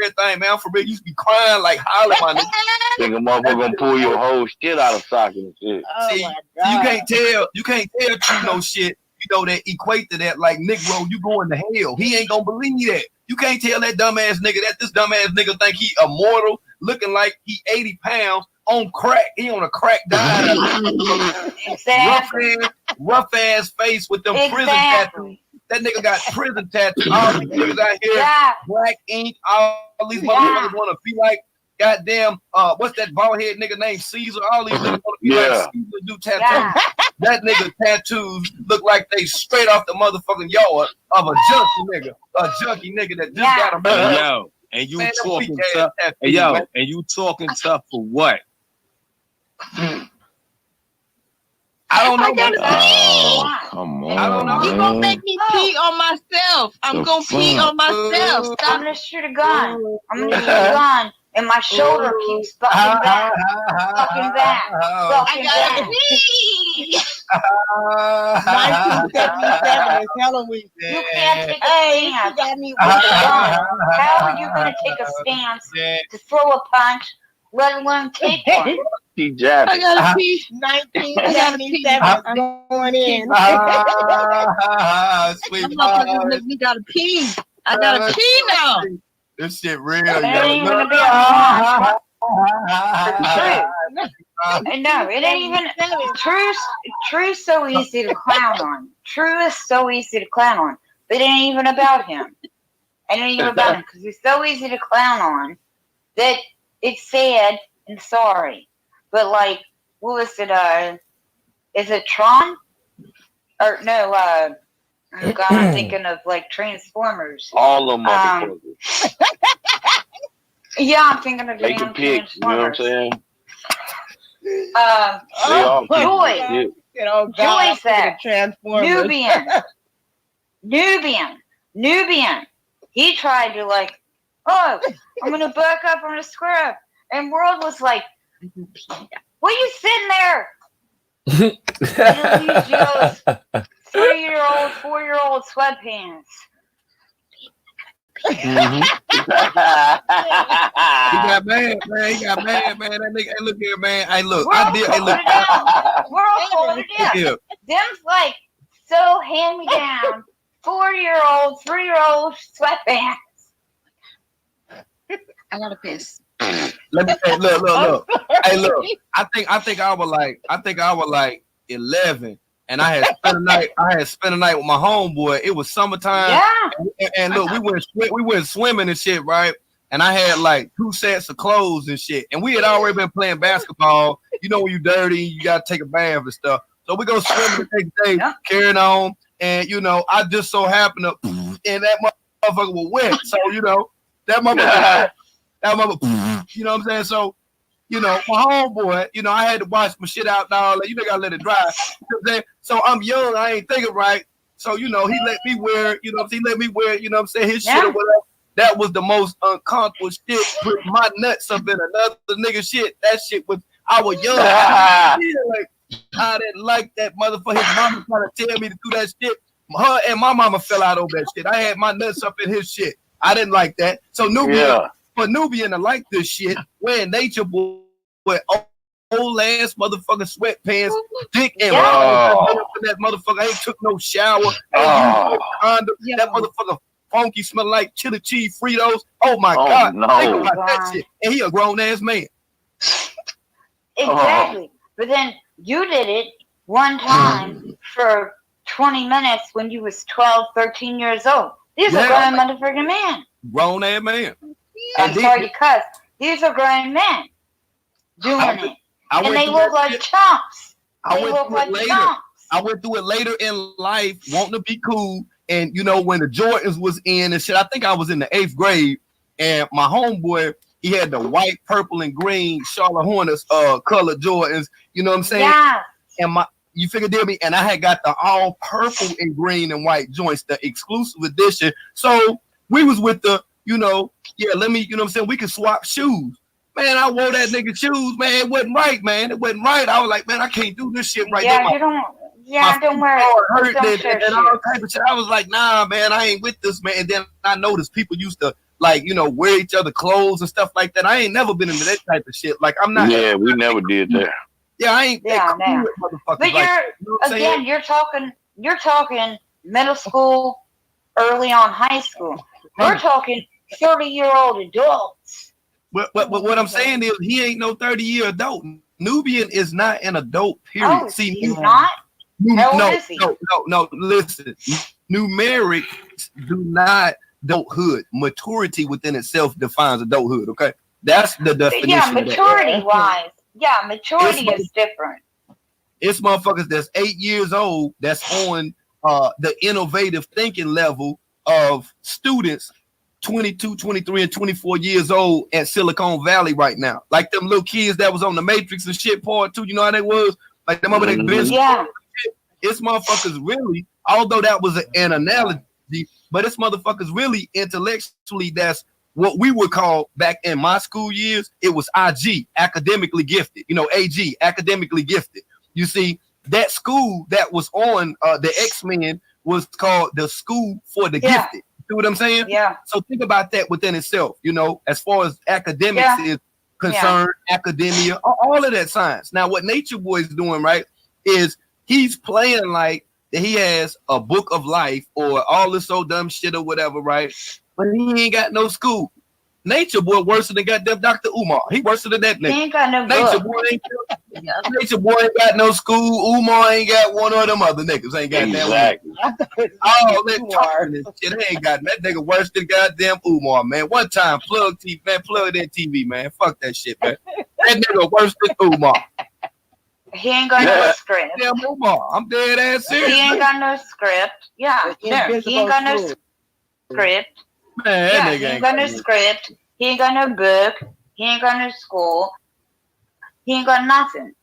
everything, man. For real, you used to be crying like hollering, my nigga. Think a motherfucker gonna pull your whole shit out of socket and shit. See, you can't tell True no shit, you know, that equate to that like Negro, you going to hell. He ain't gonna believe that. You can't tell that dumbass nigga that this dumbass nigga think he immortal, looking like he 80 pounds on crack. He on a crack diet. Exactly. rough ass face with them prison tattoos. Exactly. That nigga got prison tattoos. All these niggas out here, Yeah. black ink. All these motherfuckers want to be like goddamn. What's that bald head nigga named Caesar? All these niggas want to be Yeah. like Caesar, do tattoos. Yeah. That nigga tattoos look like they straight off the motherfucking yard of a junkie nigga that just Yeah. got a Hey, man. yo, and you Man, them talking weak-ass tough. tattoos, Hey, yo, man. and you talking tough for what? I don't know. gotta man. Oh, come on, I don't know. You gonna make me pee on myself. I'm The gonna pee fuck? on myself. I'm Stop. gonna shoot a gun. I'm gonna shoot a gun, and my shoulder keeps fucking back. Fucking back. I Fucking gotta back. pee. 1977 is Halloween. You can't take a Hey, stance you got me. with a gun. How are you gonna take a stance to throw a punch, let alone take one? He I jabbing. gotta pee. 1977 is going in. Sweet Motherfuckers make me gotta pee. I gotta pee now. This shit real, It yo. ain't even a bit of true. No, it ain't even. True's so easy to clown on. True is so easy to clown on. But it ain't even about him. It ain't even about him because he's so easy to clown on that it's sad and sorry. But like, what was it? Is it Tron? Or no? Oh God, I'm thinking of like Transformers. All them motherfuckers. Yeah, I'm thinking of the They damn can pick. You know what I'm Transformers. saying? They all Joy. pick. You know, God, I'm Joy thinking said, of Transformers. Nubian. He tried to like, oh, I'm gonna back up, I'm gonna square up. And World was like, what are you sitting there? Little Joe's 3-year-old, 4-year-old sweatpants. Mhm. He got mad, man. He got mad, man. That nigga, hey, look here, man. Hey, look, I World did. Hey, pulled look, it down. World pulled it look down. here. Them's like so hand me down, 4-year-old, 3-year-old sweatpants. I gotta piss. Let me say, look. Hey, look. I think I was like 11, and I had spent a night with my homeboy. It was summertime. Yeah. And look, we went swimming and shit, right? And I had like 2 sets of clothes and shit. And we had already been playing basketball. You know, when you dirty, you gotta take a bath and stuff. So we go swimming the next day, carrying on. And you know, I just so happened to, and that motherfucker was wet. So you know, that motherfucker, you know what I'm saying? So, you know, my homeboy, you know, I had to wash my shit out and all that. You know, gotta let it dry. You know what I'm saying? So I'm young, I ain't thinking right. So, you know, he let me wear, you know what I'm saying? He let me wear, you know what I'm saying, his shit or whatever. That was the most uncomfortable shit. Put my nuts up in another nigga shit. That shit was, I was young. I didn't like that motherfucker. His mama trying to tell me to do that shit. Her and my mama fell out over that shit. I had my nuts up in his shit. I didn't like that. So for Nubian to like this shit, wearing Nature Boy old ass motherfucking sweatpants, dick and that motherfucker ain't took no shower. That motherfucker funky, smell like chili cheese Fritos. Oh my God. No. Think about that shit. And he a grown ass man. Exactly. But then you did it one time for 20 minutes when you was 12, 13 years old. These are grown motherfucking men. Grown ass man. I'm sorry to cuss. These are grown men doing it. And they look like chumps. They look like chumps. I went through it later in life, wanting to be cool. And, you know, when the Jordans was in and shit, I think I was in the 8th grade. And my homeboy, he had the white, purple, and green Charlotte Hornets color Jordans. You know what I'm saying? Yeah. And you figured me? And I had got the all purple and green and white joints, the exclusive edition. So we was with the, you know, you know what I'm saying? We could swap shoes. Man, I wore that nigga shoes, man. It wasn't right, man. It wasn't right. I was like, man, I can't do this shit right now. Don't wear it. And all type of shit. I was like, nah, man, I ain't with this, man. And then I noticed people used to, like, you know, wear each other clothes and stuff like that. I ain't never been into that type of shit. Like, I'm not. Yeah, we never did that. Yeah, I ain't. Yeah, man. But like, you're you're talking middle school, early on high school. We're talking 30-year-old adults. But what I'm saying is he ain't no 30-year adult. Nubian is not an adult, period. Oh, see, he's not? How old is he? No, listen. Numerics do not adulthood. Maturity within itself defines adulthood, okay? That's the definition. Yeah, maturity-wise. Yeah, maturity is different. It's motherfuckers that's 8 years old that's on the innovative thinking level of students 22, 23, and 24 years old at Silicon Valley right now. Like them little kids that was on the Matrix and shit part 2, you know how they was? Like the mother that business. Yeah. It's motherfuckers really, although that was an analogy, but it's motherfuckers really intellectually, that's what we would call back in my school years, it was IG, academically gifted, you know, AG, academically gifted. You see, that school that was on the X-Men was called the School for the Gifted. See what I'm saying? Yeah. So think about that within itself, you know, as far as academics is concerned, academia, all of that science. Now, what Nature Boy is doing, right, is he's playing like that he has a book of life or all this so dumb shit or whatever, right? But he ain't got no school. Nature Boy worse than goddamn Dr. Umar. He worse than that nigga. He ain't got no Nature book. Boy Nature Boy ain't got no school. Umar ain't got one of them other niggas. Ain't got Exactly. all that talking and shit. They ain't got that nigga worse than goddamn Umar, man. One time, plug TV, man. Plug that TV, man. Fuck that shit, man. That nigga worse than Umar. He ain't got no script. Damn Umar. I'm dead ass serious. He ain't got no script. Yeah, sure. He ain't got no script. Man, that nigga he ain't got no script. He ain't got no book. He ain't got no school. He ain't got nothing.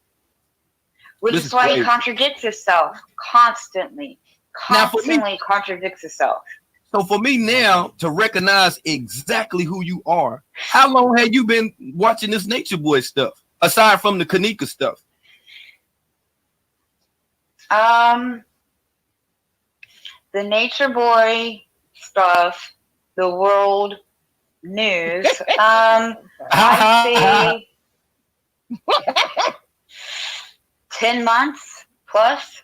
Which is why he contradicts himself constantly. Constantly contradicts himself. So for me now to recognize exactly who you are, how long have you been watching this Nature Boy stuff aside from the Kanika stuff? The Nature Boy stuff, the world news. I'd say 10 months plus.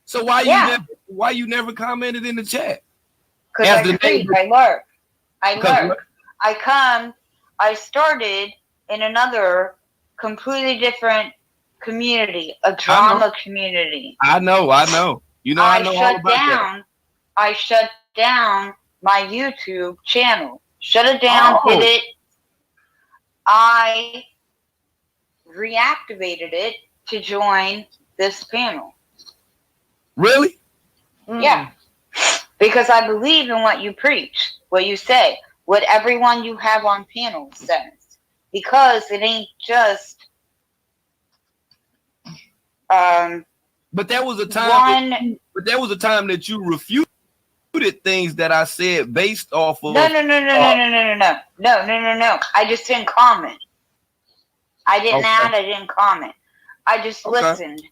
So why you never commented in the chat? Because I work. I Because work. I started in another completely different community, a drama community. I know. You know, I know all about that. I shut down my YouTube channel. Shut it down, Oh. hit it. I reactivated it to join this panel. Really? Yeah. Because I believe in what you preach, what you say, what everyone you have on panel says. Because it ain't just But there was a time. But there was a time that you refuted things that I said based off of. No. I just didn't comment. I didn't add. I didn't comment. I just listened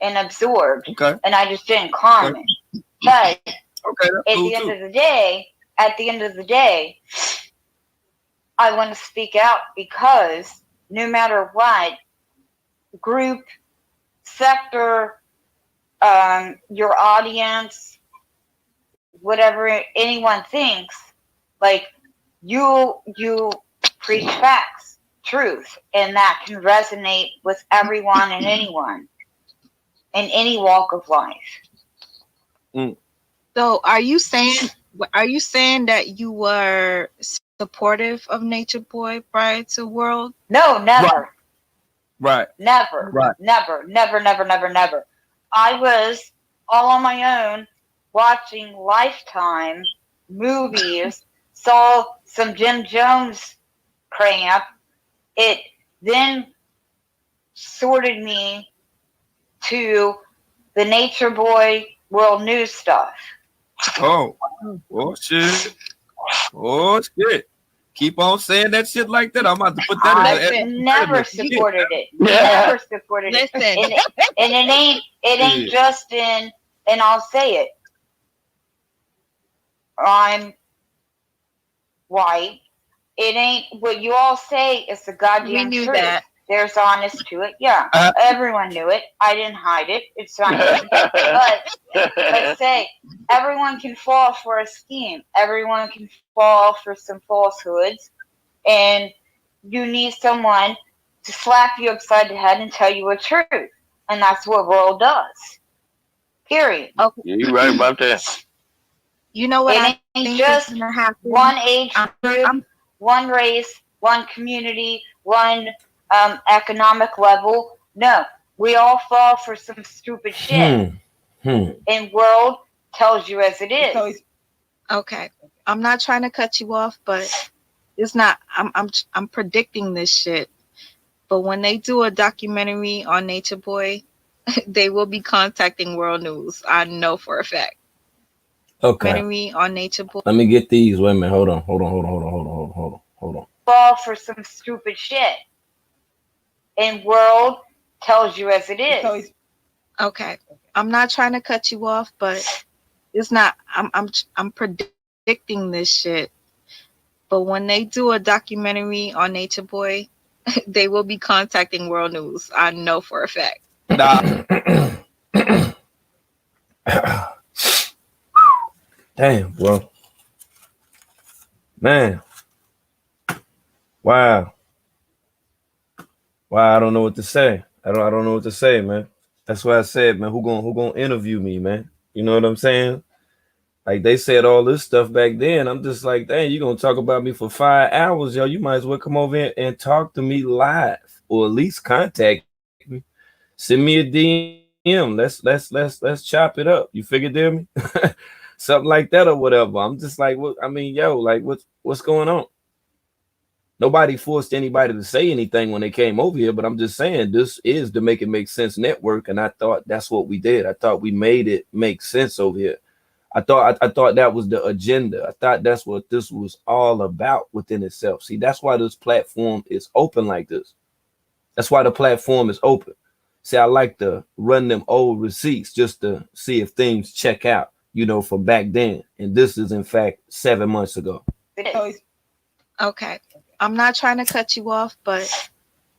and absorbed, and I just didn't comment. But at the end of the day, I want to speak out because no matter what group, sector, your audience, whatever anyone thinks, like you preach facts, truth, and that can resonate with everyone and anyone in any walk of life. So are you saying that you were supportive of Nature Boy prior to World? No, never. Right. Never. Right. Never. I was all on my own watching Lifetime movies, saw some Jim Jones crap. It then sorted me to the Nature Boy World News stuff. Oh shit. Oh shit. Keep on saying that shit like that. I'm about to put that in the Never supported it. Yeah. Never supported it. Listen. And it ain't just in, and I'll say it. I'm white. It ain't what you all say is the goddamn We knew truth. that. There's honest to it. Yeah. Everyone knew it. I didn't hide it. It's fine. But say everyone can fall for a scheme. Everyone can fall for some falsehoods, and you need someone to slap you upside the head and tell you a truth, and that's what World does. Period. Okay. Yeah, you right about that. You know what It I ain't think just is gonna happen? one age group, one race, one community, one economic level. No, we all fall for some stupid shit. And World tells you as it is. Okay. I'm not trying to cut you off, but it's not. I'm predicting this shit. But when they do a documentary on Nature Boy, they will be contacting World News. I know for a fact. Okay. Documentary on Nature Boy. Let me get these. Wait a minute. Hold on. Fall for some stupid shit. And World tells you as it is. Okay. I'm not trying to cut you off, but it's not. I'm predicting this shit. But when they do a documentary on Nature Boy, they will be contacting World News. I know for a fact. Damn, bro. Man. Wow. I don't know what to say. I don't know what to say, man. That's why I said, man, who gonna interview me, man? You know what I'm saying? Like they said all this stuff back then. I'm just like, dang, you gonna talk about me for 5 hours, yo? You might as well come over here and talk to me live, or at least contact me. Send me a DM. Let's chop it up. You figured there me? Something like that or whatever. I'm just like, what? I mean, yo, like what's going on? Nobody forced anybody to say anything when they came over here, but I'm just saying this is the Make It Make Sense network, and I thought that's what we did. I thought we made it make sense over here. I thought that was the agenda. I thought that's what this was all about within itself. See, that's why this platform is open like this. That's why the platform is open. See, I like to run them old receipts just to see if things check out, you know, from back then. And this is in fact 7 months ago. Okay. I'm not trying to cut you off, but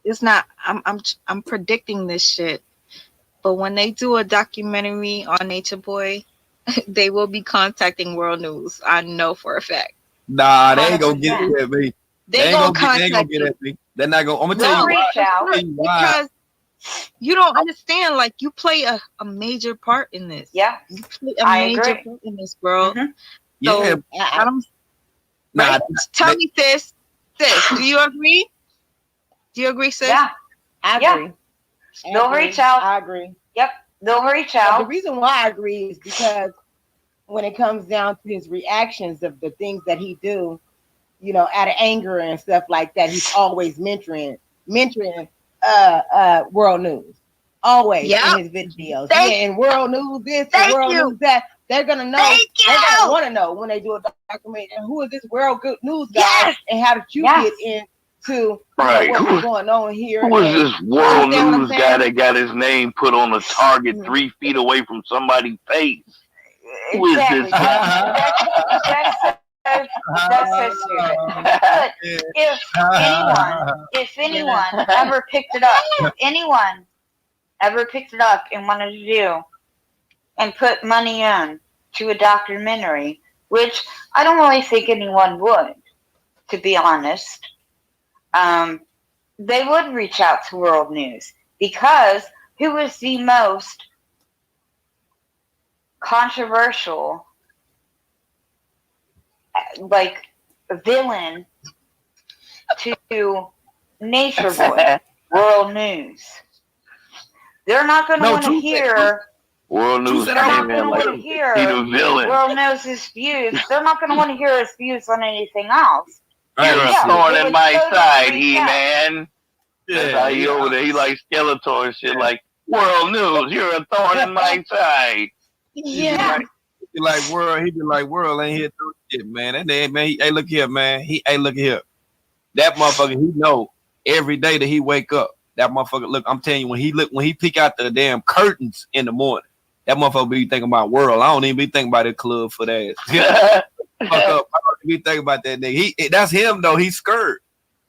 it's not. I'm predicting this shit. But when they do a documentary on Nature Boy, they will be contacting World News. I know for a fact. Nah, they ain't gonna get 100%. it at me. They ain't gonna they ain't gonna contact get you at me. They're not gonna. I'm gonna tell They'll you why. reach out. Tell you why. because you don't understand. Like you play a major part in this. Yeah, You play a I major agree. part in this, girl. Mhm. So Yeah, I don't. nah, Right? Tell me, sis. Do you agree? Do you agree, sis? Yeah, I Yeah. agree. I They'll agree. reach out. I agree. they'll reach But the out. reason why I agree is because when it comes down to his reactions of the things that he do, you know, out of anger and stuff like that, he's always mentoring world news. Always Yep. in his videos. Thank- In world news this Thank and world you. news that. They're gonna know. Thank They're gonna you. want to know when they do a documentary. And who is this world good news guy? Yes. And how did you Yes. get into Right. what's going on here? Who is And this world understand what I'm news guy saying? that got his name put on a target 3 feet away from somebody's face? Who is Exactly. this? That's so stupid. But if anyone ever picked it up, if anyone ever picked it up and wanted to do and put money in to a documentary, which I don't really think anyone would, to be honest, they would reach out to World News, because who is the most controversial, like, villain to Nature Boy? World News. They're not going to No, want to true. hear. World News They're not came going in to like want to hear he the villain. World Knows his views. They're not going to want to hear his views on anything else. You're a Yeah, thorn they in would my totally side, reach out. He-Man. That's how he over there. He like Skeletor and shit. Like, World News, you're a thorn in my side. Yeah. He be like world. He be like world ain't here through shit, man. And then man, hey, look here, man. Hey, look here. That motherfucker, he know every day that he wake up. That motherfucker, look, I'm telling you, when he peek out the damn curtains in the morning, that motherfucker be thinking about world. I don't even be thinking about the club for that. Fuck up. I don't be thinking about that nigga. That's him though. He's scared.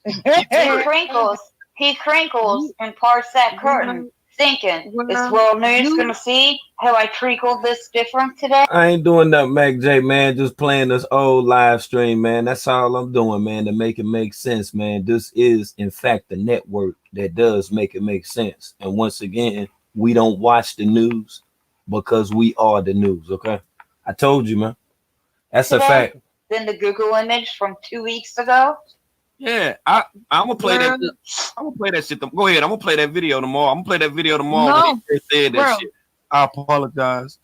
He crinkles and parts that curtain, thinking, is World News going to see how I crinkled this different today? I ain't doing nothing, Mac J, man. Just playing this old live stream, man. That's all I'm doing, man, to make it make sense, man. This is, in fact, the network that does make it make sense. And once again, we don't watch the news because we are the news, okay? I told you, man. That's a Today? fact. Then the Google image from 2 weeks ago. Yeah, I'm gonna play that. I'm gonna play that shit. Go ahead. I'm gonna play that video tomorrow. I'm gonna play that video tomorrow when he said that Bro. shit. I apologize.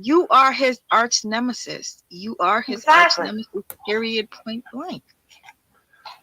You are his arch nemesis. You are his Exactly. arch nemesis. Period. Point blank.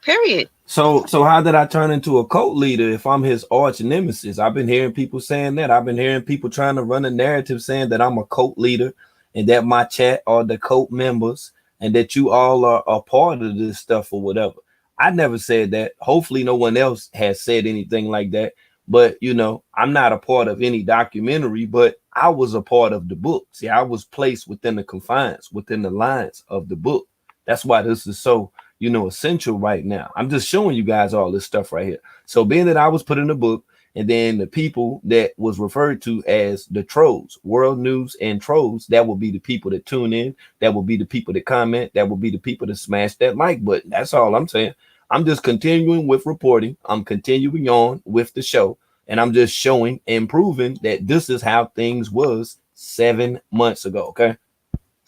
Period. So how did I turn into a cult leader if I'm his arch nemesis? I've been hearing people saying that. I've been hearing people trying to run a narrative saying that I'm a cult leader and that my chat are the cult members and that you all are a part of this stuff or whatever. I never said that. Hopefully no one else has said anything like that. But, you know, I'm not a part of any documentary, but I was a part of the book. See, I was placed within the confines, within the lines of the book. That's why this is so, you know, essential right now. I'm just showing you guys all this stuff right here. So being that I was put in the book, and then the people that was referred to as the trolls, World News and trolls, that will be the people that tune in. That will be the people that comment. That will be the people that smash that like button. That's all I'm saying. I'm just continuing with reporting. I'm continuing on with the show. And I'm just showing and proving that this is how things was 7 months ago. Okay.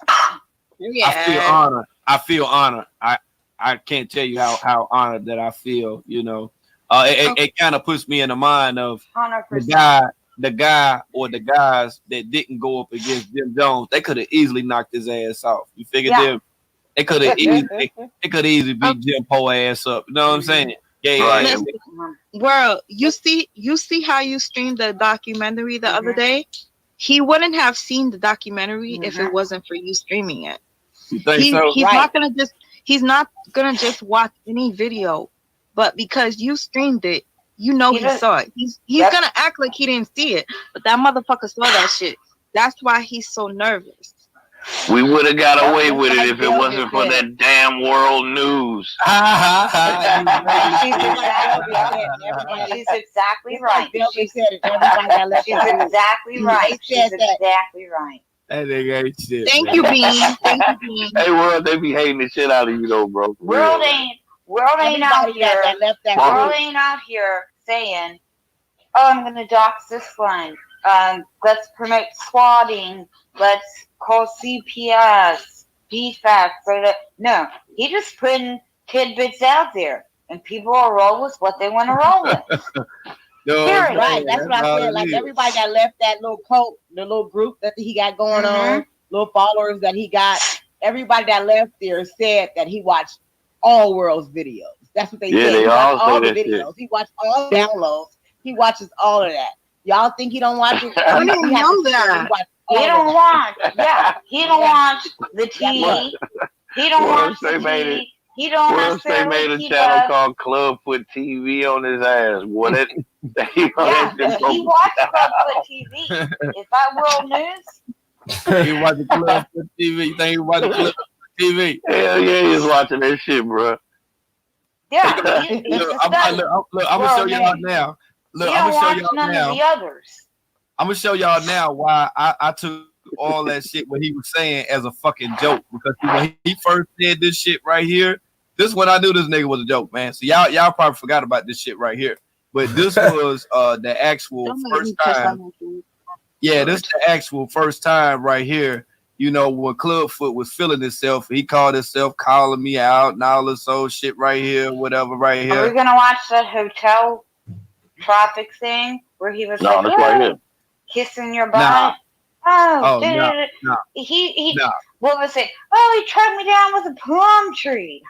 I feel honored. I feel honored. I can't tell you how honored that I feel. You know, it kind of puts me in the mind of 100%. the guy or the guys that didn't go up against Jim Jones. They could have easily knocked his ass off. You figured Yeah. they could have easily beat Jim Poe ass up. You know what I'm saying? Yeah. Right. World, you see how you streamed the documentary the other day? He wouldn't have seen the documentary if it wasn't for you streaming it. You think so? He's not gonna just watch any video, but because you streamed it, you know he saw it. He's gonna act like he didn't see it, but that motherfucker saw that shit. That's why he's so nervous. We would have got away with it if it wasn't for that damn World News. She's exactly right. She's exactly right. She's exactly right. She's exactly right. That nigga ain't shit. Thank man. you, Bean. Thank you, Bean. Hey, world, they be hating the shit out of you though, bro. For World real. ain't out Everybody that here. left that World group. ain't out here saying, "Oh, I'm gonna dox this one. Let's promote swatting. Let's call CPS, BFAC for the." No, he just putting tidbits out there, and people will roll with what they want to roll with. No, Period. Right, that's what all I said. it Like is. everybody that left that little cult, the little group that he got going on, little followers that he got, everybody that left there said that he watched all World's videos. That's what they Yeah, said. they He all watched all say the that shit. videos. He watched all the downloads. He watches all of that. Y'all think he don't watch it? I didn't We have know to say that. he watched He all of don't it. watch. Yeah, he don't watch the TV. What? He don't What watch if the they made TV. it? He don't What if they made necessarily a keep channel up. called Clubfoot TV on his ass? What it? Yeah, he watched Clubfoot TV. Is that World News? He watching Club for TV. You think he watching Club for TV? Hell yeah, he's watching that shit, bro. Yeah, he's Look, a study. look, I'm gonna show y'all now. Look, He I'm don't gonna show watch y'all none now. of the others. I'm gonna show y'all now why I took all that shit what he was saying as a fucking joke, because when he first said this shit right here, this when I knew this nigga was a joke, man. So y'all probably forgot about this shit right here, but this was the actual first time. Yeah, this is the actual first time right here. You know, when Clubfoot was feeling himself, he called himself calling me out and all this old shit right here, whatever right Are we here. gonna watch that hotel traffic thing where he was No, like, that's right "Oh, here. kissing your butt"? Nah. Oh, Oh, no, no. He No. what was it? Oh, he tracked me down with a plum tree.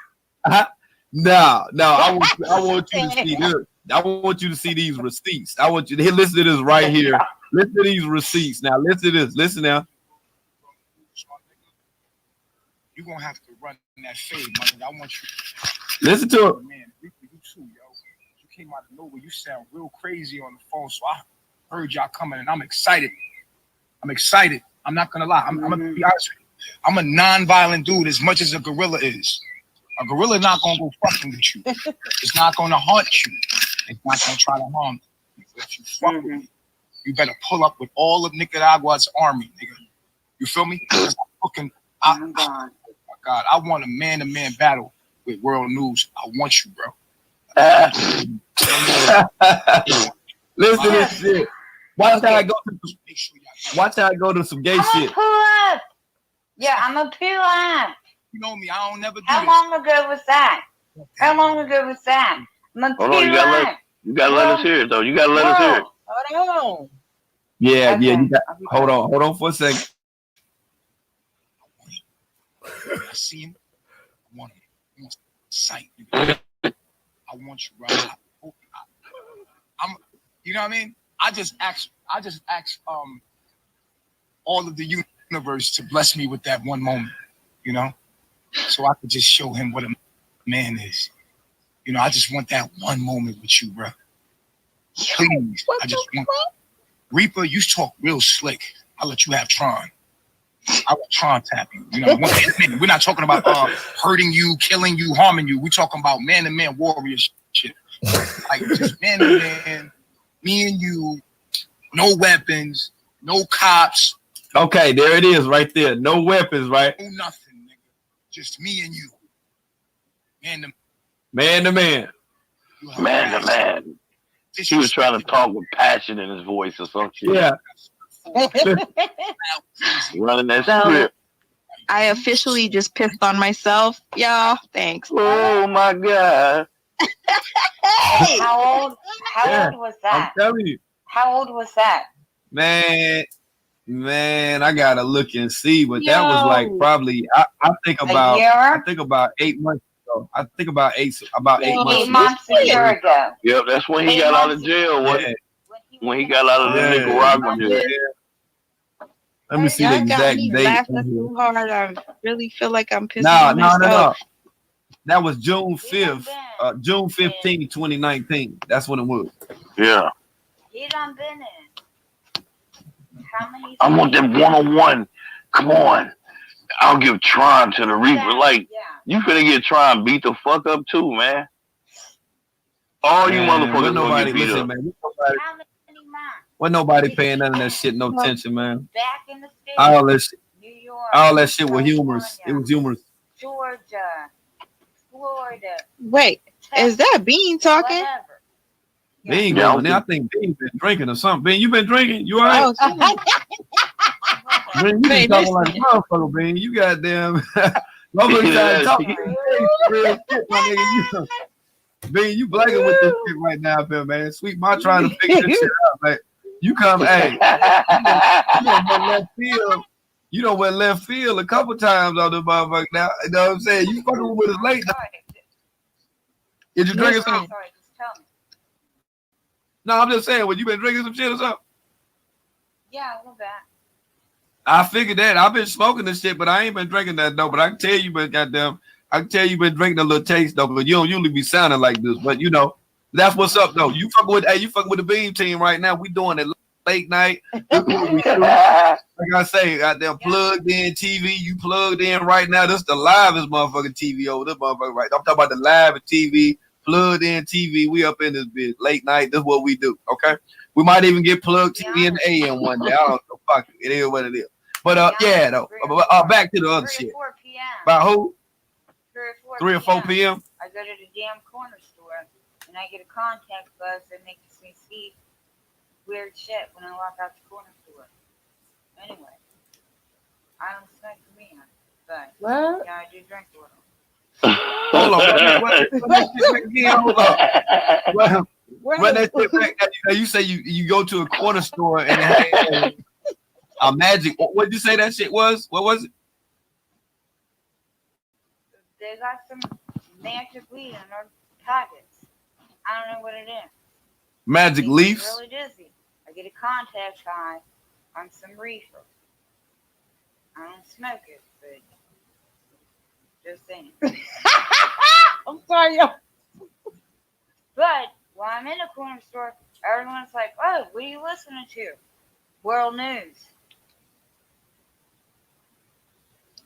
No, I want you to see this. I want you to see these receipts. I want you to listen to this right here. Listen to these receipts. Now, listen to this. Listen now. You're gonna have to run that fade, man. I want you. Listen to it. Man, you too, yo. You came out of nowhere. You sound real crazy on the phone, so I heard y'all coming, and I'm excited. I'm not gonna lie. I'm gonna be honest with you. I'm a non-violent dude as much as a gorilla is. A gorilla not gonna go fucking with you. It's not gonna hunt you. It's not gonna try to harm you. If you fuck with me, you better pull up with all of Nicaragua's army, nigga. You feel me? Oh my God, I want a man-to-man battle with World News. I want you, bro. Listen to this shit. Watch how I go. Watch how I go to some gay I'm shit. a pull up. Yeah, I'm a pull up. You know me. I don't never do How this. long ago was that? I'm a Hold on, you pull gotta up. let us hear it though. You gotta let us hear it. Hold on. Yeah, Okay. yeah. You got, hold on for a second. I see him. I want him. I want sight. I want you right now. I'm. You know what I mean? I just ask all of the universe to bless me with that one moment. You know, so I could just show him what a man is. You know, I just want that one moment with you, bro. Please, I just want. Reaper, you talk real slick. I'll let you have Tron. I will Tron tap you. You know, we're not talking about hurting you, killing you, harming you. We're talking about man-to-man warrior shit. Like just man-to-man, me and you, no weapons, no cops. Okay, there it is right there. No weapons, right? No nothing, nigga. Just me and you. Man to man. Man to man. He was trying to talk with passion in his voice or some shit. Yeah. Running that So- script. I officially just pissed on myself. Y'all, thanks. Oh my God. How old was I'm that? telling you. How old was that? Man, I gotta look and see, but that was like probably I think A about year? 8 months ago. I think about eight months. 8 months, a year ago. Yep, that's when he 8 got out of months jail. Yeah. When he got out of the Yeah. Nicaraguan jail. Let me see the Y'all got exact me date. laughing so hard. I really feel like I'm pissing No. on myself. That was June 5th, June 15, 2019. That's when it was. Yeah. He done been in. How many I want them one-on-one. Come on. I'll give Tron to the Reaper. Like, Yeah. you finna get Tron beat the fuck up too, man. All you Man, motherfuckers gonna nobody get beat listen, up. man. Nobody, How many months? Wasn't nobody paying none of that shit no attention, man. Back in the States, All that shit, New York, all that shit was humorous. It was humorous. Georgia, Florida, Wait, is that Bean talking? whatever. Bean Yeah, going there. I think Bean been drinking or something. Bean, you been drinking? You all right? Oh, shit. Bean, you Hey, been talking like listen. a motherfucker, Bean. You goddamn. Nobody trying to talk real shit, my nigga. You, Bean, you blanking with this shit right now, Bill, man. Sweet Ma trying to figure this shit out, man. You come, hey, you done went left field. You done went left field a couple times on this motherfucker now. You know what I'm saying? You fucking with us late now. Did you drinking Sorry, something? just tell me. No, I'm just saying, well, you been drinking some shit or something? Yeah, a little bit. I figured that. I've been smoking this shit, but I ain't been drinking that though. But I can tell you been goddamn, I can tell you been drinking a little taste though, but you don't usually be sounding like this. But you know, that's what's up though. You fucking with you fucking with the Beam team right now. We doing it late night. This what we do. Like I say, goddamn plugged in TV. You plugged in right now. This the livest motherfucking TV over this motherfucker right. I'm talking about the live TV, plugged in TV. We up in this bitch late night. This is what we do. Okay. We might even get plugged TV in the AM one day. I don't know. Fuck it. It is what it is. But yeah, though. Back to the other 3 shit. or 4 p.m. About who? 3 or 4 3 or 4 p.m. I go to the damn corner store and I get a contact buzz that makes me see weird shit when I walk out the corner store. Anyway, I don't smoke the man, but What? yeah, I do drink a little. Hold on. Run that shit back. You say you go to a corner store and it had a magic. What did you say that shit was? What was it? They got some magic weed in their pockets. I don't know what it is. Magic Makes me leaves? really dizzy. I get a contact high on some reefer. I don't smoke it, but just saying. I'm sorry, yo. But while I'm in the corner store, everyone's like, "Oh, what are you listening to? World news."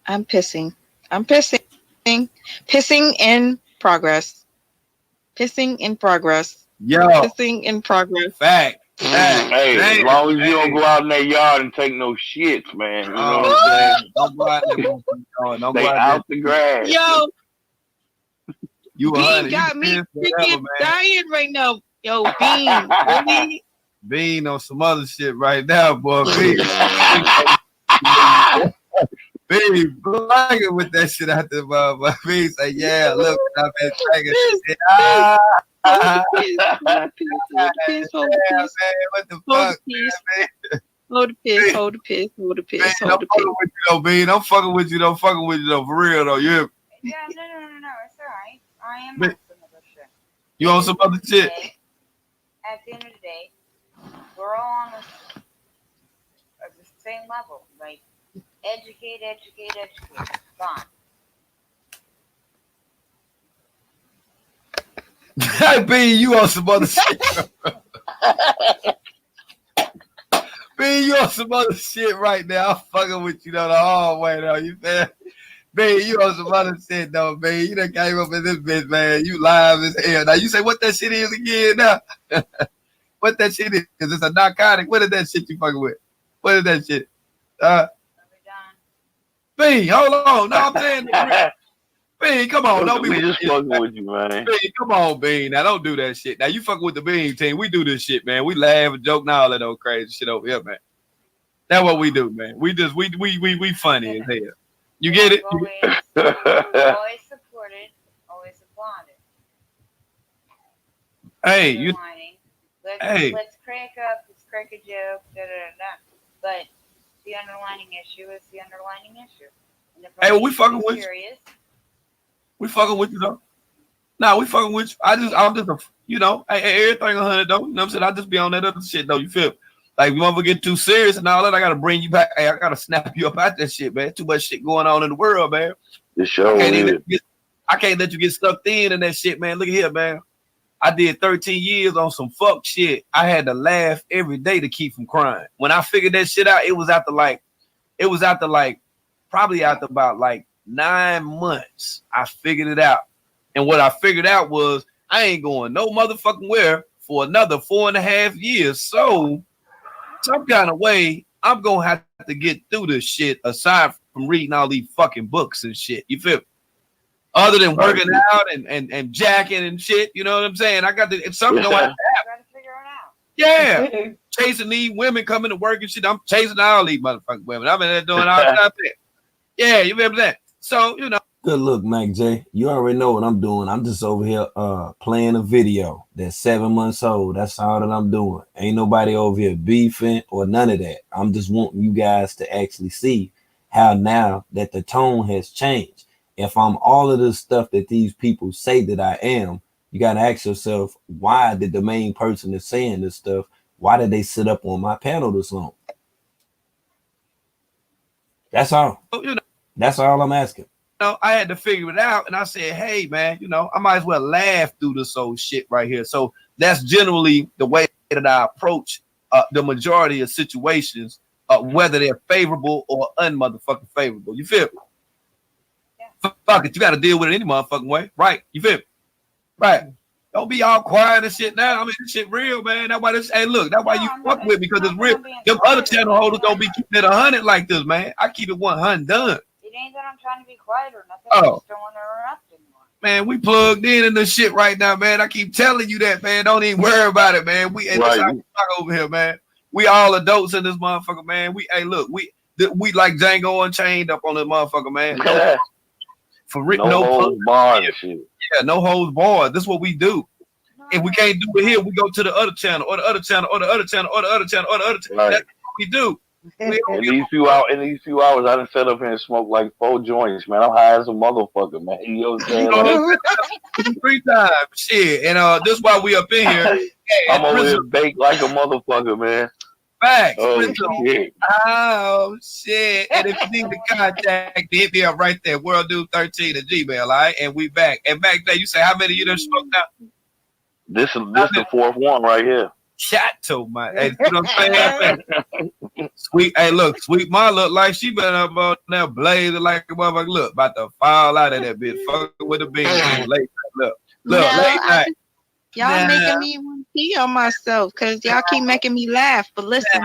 I'm pissing. I'm pissing. Pissing in progress. Pissing in progress. Yo, Pissing in progress. fact. Hey, as long as you don't go out in that yard and take no shits, man. You know what I'm saying? Don't go out there. Don't Stay go out out the grass. Yo, You Bean got me freaking dying right now. Yo, Bean, really? Bean on some other shit right now, boy. Bean. Bean blocking with that shit out there, motherfucker. Bean say, yeah, look, I've been drinking shit. Hold the piss, hold the piss, What the hold fuck, the piss, man? hold the piss, hold the piss, hold the Bean, piss, I'm hold the fucking piss. with you though, Bean. I'm fucking with you though, for real though. Yeah, no, it's all right. I am But- on some other shit. You on some other shit? At the end of the day, we're all on the same level. Like, educate. Fine. Bean, you on some other shit. Bean, you on some other shit right now. I'm fucking with you though the hard way though. You feel? Bean, you on some other shit though, Bean. You done came up in this bitch, man. You live as hell. Now you say what that shit is again now? What that shit is? Cause it's a narcotic. What is that shit you fucking with? What is that shit? Are we done? Bean, hold on. No, I'm saying Bean, come on. Don't be We just fucking with you, man. Bean, come on, Bean. Now don't do that shit. Now you fucking with the Bean team. We do this shit, man. We laugh and joke and all that old crazy shit over here, man. That's what we do, man. We funny as hell. You get it? Always supported, always applauded. Hey, you Whining. Hey. Let's crack up, let's crack a joke, But the underlining issue is the underlining issue. And if Hey, well, I we need to fucking be with you. serious, we fucking with you though. Nah, we fucking with you. I'm just a, you know, hey, everything 100 though. You know what I'm saying? I just be on that other shit though. You feel me? Like, you ever get too serious and all that, I gotta bring you back. Hey, I gotta snap you up out that shit, man. Too much shit going on in the world, man. The show I can't let you get stuck in that shit, man. Look at here, man. I did 13 years on some fuck shit. I had to laugh every day to keep from crying. When I figured that shit out, it was after probably after about like 9 months. I figured it out. And what I figured out was I ain't going no motherfucking where for another 4.5 years. So some kind of way, I'm gonna have to get through this shit aside from reading all these fucking books and shit. You feel me? Other than working out and jacking and shit, you know what I'm saying? I got to, it's something going to happen. Yeah. Chasing these women coming to work and shit. I'm chasing all these motherfucking women. I'm in there doing all that. Yeah, you remember that? So, you know. Good look, Mac J. You already know what I'm doing. I'm just over here playing a video that's 7 months old. That's all that I'm doing. Ain't nobody over here beefing or none of that. I'm just wanting you guys to actually see how now that the tone has changed. If I'm all of this stuff that these people say that I am, you got to ask yourself, why did the main person that's saying this stuff, why did they sit up on my panel this long? That's all. You know, that's all I'm asking. I had to figure it out, and I said, hey, man, I might as well laugh through this old shit right here. So that's generally the way that I approach the majority of situations, whether they're favorable or unmotherfucking favorable. You feel me? Yeah. Fuck it, you got to deal with it any motherfucking way, right? You feel me? Right. Don't be all quiet and shit now. I mean, this shit real, man. That's why this. Hey, look, that's why you fuck with me, because it's real. Them other channel holders don't be keeping it 100 like this, man. I keep it 100 done. It ain't that I'm trying to be quiet or nothing. Oh. I just don't want to interrupt anymore. Man, we plugged in this shit right now, man. I keep telling you that, man. Don't even worry about it, man. We over here, man. We all adults in this motherfucker, man. Hey, look, we like Django Unchained up on this motherfucker, man. For real, no holds barred and shit. Yeah, no holds barred. This is what we do. If we can't do it here, we go to the other channel, or the other channel, or the other channel, or the other channel, or the other channel. Right. That's what we do. In these few hours, I done set up here and smoked like 4 joints, man. I'm high as a motherfucker, man. You know what I'm saying? 3 times, shit. And this is why we up in here. I'm over here baked like a motherfucker, man. Facts. Oh shit. And if you need to contact, hit me up right there. WorldNews13 at Gmail, all right? And we back. And back there, you say how many you done smoked now? This is the 4th one right here. Chato, man. Hey, you know what I'm saying? Sweet. Hey, look, Sweet Ma look like she been up on there blazing like a motherfucker. Look, about to fall out of that bitch. Fucking with the beans. Late night. Look, late night. Y'all making me want to pee on myself because y'all keep making me laugh. But listen.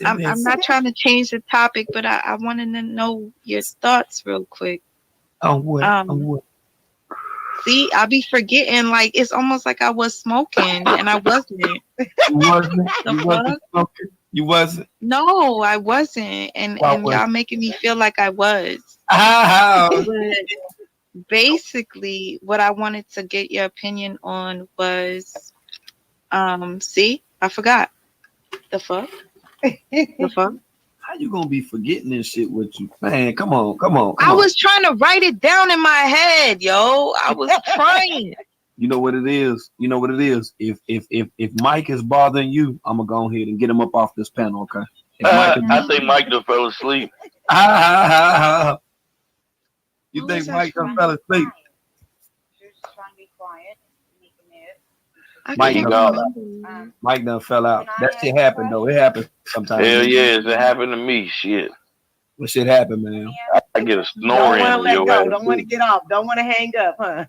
I'm not trying to change the topic, but I wanted to know your thoughts real quick. On what? See, I be forgetting, like, it's almost like I was smoking, and I wasn't. You wasn't? No, I wasn't. And y'all making me feel like I was. But basically, what I wanted to get your opinion on was, see, I forgot. The fuck? The fuck? How you gonna be forgetting this shit with you? Man, come on. I was trying to write it down in my head, yo. I was trying. You know what it is? If Mike is bothering you, I'm gonna go ahead and get him up off this panel, okay? I think Mike done fell asleep. You think Mike done fell asleep? You're just trying to be quiet. Mike done fell out. That shit happened though. It happens sometimes. Hell yeah, it happened to me. Shit. What shit happened, man? I get a snoring. Don't want to let go. Don't want to get off. Don't want to hang up, huh?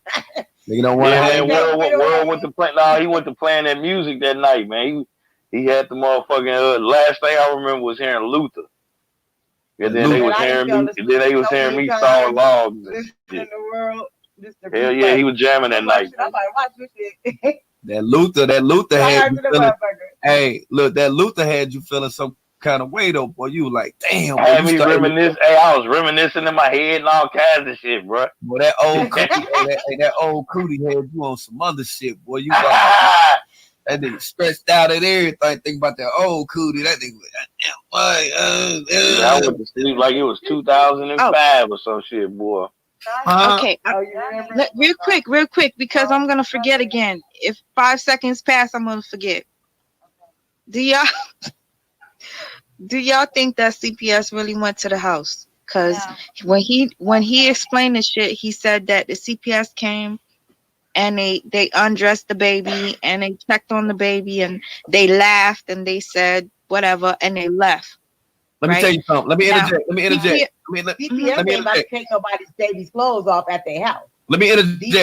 Nigga don't want to hang up. World went to play. Nah, he went to playing that music that night, man. He had the motherfucking last thing I remember was hearing Luther. And then they was hearing me. And then they was hearing me saw logs. Hell yeah, he was jamming that night. That Luther had you feeling. Hey, look, that Luther had you feeling some kind of way though, boy. You were like, damn. I had me reminisce. Hey, I was reminiscing in my head and all kinds of shit, bro. Boy, that old cootie, that old cootie had you on some other shit, boy. You got that nigga stretched out and everything. Think about that old cootie. That nigga, I went to sleep like it was 2005 or some shit, boy. Okay, real quick, because I'm gonna forget again. If 5 seconds pass, I'm gonna forget. Do y'all think that CPS really went to the house? Because when he explained the shit, he said that the CPS came and they undressed the baby and they checked on the baby and they laughed and they said whatever and they left. Let me tell you something. Let me interject. CPS ain't about to take nobody's baby's clothes off at their house. Let me interject.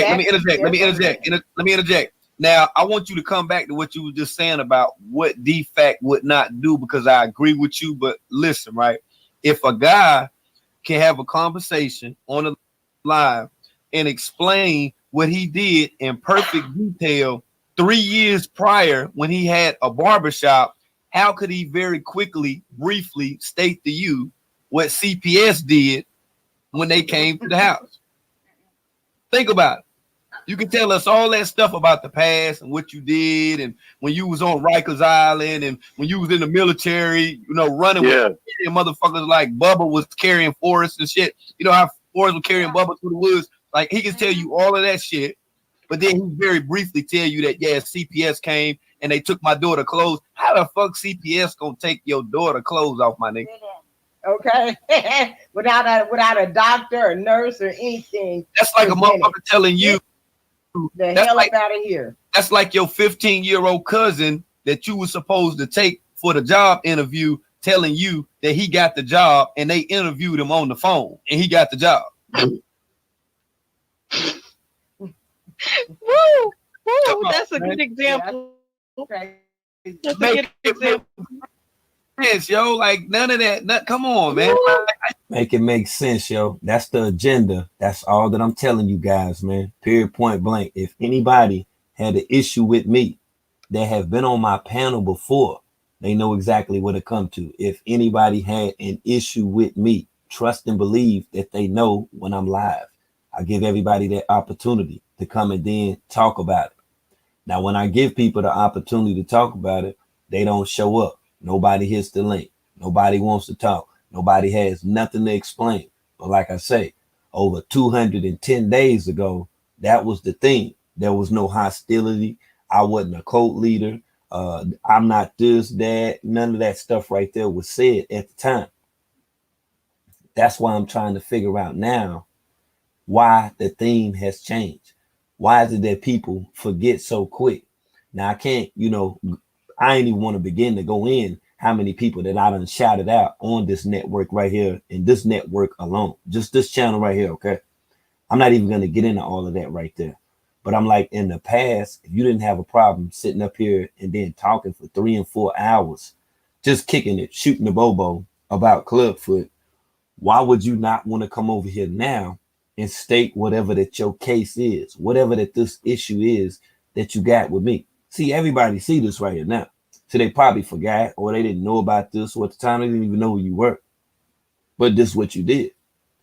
Now, I want you to come back to what you were just saying about what DFAC would not do, because I agree with you. But listen, right? If a guy can have a conversation on a live and explain what he did in perfect detail 3 years prior when he had a barbershop, how could he very quickly, briefly state to you what CPS did when they came to the house? Think about it. You can tell us all that stuff about the past and what you did, and when you was on Rikers Island, and when you was in the military, you know, running with motherfuckers like Bubba was carrying Forrest and shit. You know how Forrest was carrying Bubba through the woods? Like, he can tell you all of that shit, but then he very briefly tell you that, yeah, CPS came and they took my daughter clothes. How the fuck CPS gonna take your daughter clothes off, my nigga? Okay, without a doctor or nurse or anything. That's like a motherfucker telling you the hell like, up out of here. That's like your 15-year-old cousin that you were supposed to take for the job interview, telling you that he got the job, and they interviewed him on the phone and he got the job. Woo! That's a good example. Okay. That's a good example. Yes, yo, like none of that. Come on, man. Make it make sense, yo. That's the agenda. That's all that I'm telling you guys, man. Period, point blank. If anybody had an issue with me that have been on my panel before, they know exactly what to come to. If anybody had an issue with me, trust and believe that they know when I'm live. I give everybody that opportunity to come and then talk about it. Now, when I give people the opportunity to talk about it, they don't show up. Nobody hits the link. Nobody wants to talk. Nobody has nothing to explain. But like I say, over 210 days ago, that was the thing. There was no hostility. I wasn't a cult leader. I'm not this, that. None of that stuff right there was said at the time. That's why I'm trying to figure out now why the theme has changed. Why is it that people forget so quick? Now, I can't, I ain't even want to begin to go in how many people that I done shouted out on this network right here, and this network alone, just this channel right here, okay? I'm not even going to get into all of that right there. But I'm like, in the past, if you didn't have a problem sitting up here and then talking for 3 and 4 hours, just kicking it, shooting the bobo about Clubfoot, why would you not want to come over here now and state whatever that your case is, whatever that this issue is that you got with me? See, everybody see this right here now. So they probably forgot, or they didn't know about this, or at the time they didn't even know who you were. But this is what you did.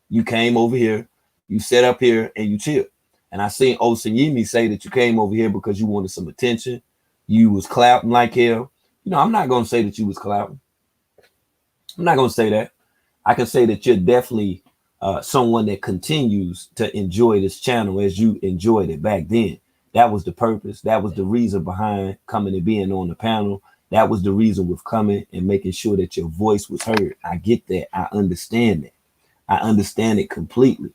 You came over here, you sat up here, and you chilled. And I seen Osanyemi say that you came over here because you wanted some attention. You was clapping like hell. I'm not going to say that you was clapping. I'm not going to say that. I can say that you're definitely someone that continues to enjoy this channel as you enjoyed it back then. That was the purpose. That was the reason behind coming and being on the panel. That was the reason with coming and making sure that your voice was heard. I get that. I understand that. I understand it completely.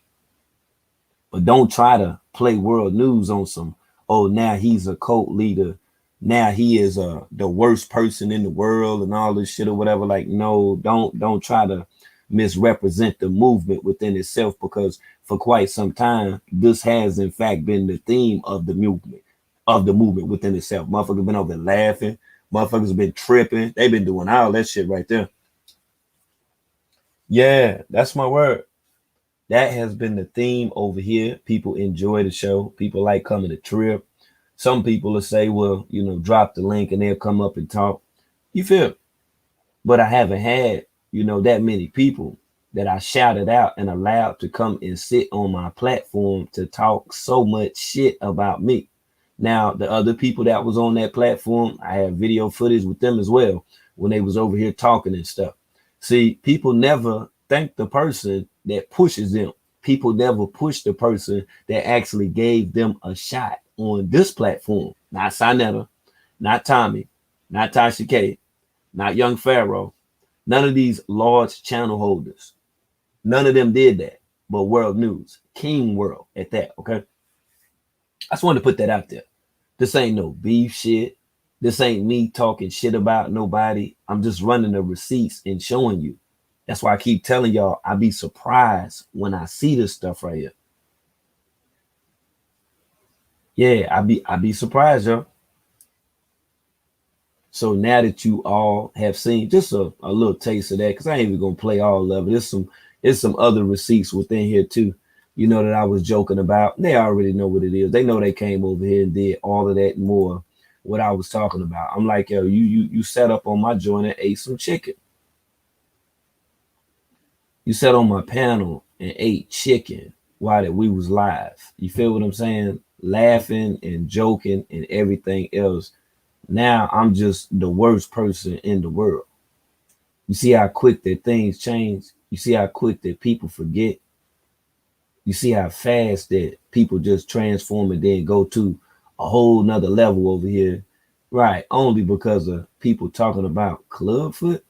But don't try to play world news on some, oh, now he's a cult leader. Now he is the worst person in the world and all this shit or whatever. Like, no, don't try to misrepresent the movement within itself, because for quite some time, this has in fact been the theme of the movement within itself. Motherfuckers been over laughing. Motherfuckers have been tripping. They've been doing all that shit right there. Yeah, that's my word. That has been the theme over here. People enjoy the show. People like coming to trip. Some people will say, well, drop the link and they'll come up and talk. You feel? But I haven't had, that many people that I shouted out and allowed to come and sit on my platform to talk so much shit about me. Now, the other people that was on that platform, I have video footage with them as well when they was over here talking and stuff. See, people never thank the person that pushes them. People never push the person that actually gave them a shot on this platform. Not Sinetta, not Tommy, not Tasha K, not Young Pharaoh. None of these large channel holders. None of them did that. But World News, King World at that, okay? I just wanted to put that out there. This ain't no beef shit. This ain't me talking shit about nobody. I'm just running the receipts and showing you. That's why I keep telling y'all, I be surprised when I see this stuff right here. Yeah, I'd be surprised, yo. So now that you all have seen just a little taste of that, because I ain't even gonna play all of it. There's some other receipts within here too. You know that I was joking about. They already know what it is. They know they came over here and did all of that and more. What I was talking about. I'm like, yo, you sat up on my joint and ate some chicken. You sat on my panel and ate chicken while that we was live. You feel what I'm saying? Laughing and joking and everything else. Now I'm just the worst person in the world. You see how quick that things change? You see how quick that people forget? You see how fast that people just transform and then go to a whole nother level over here? Right, only because of people talking about Clubfoot.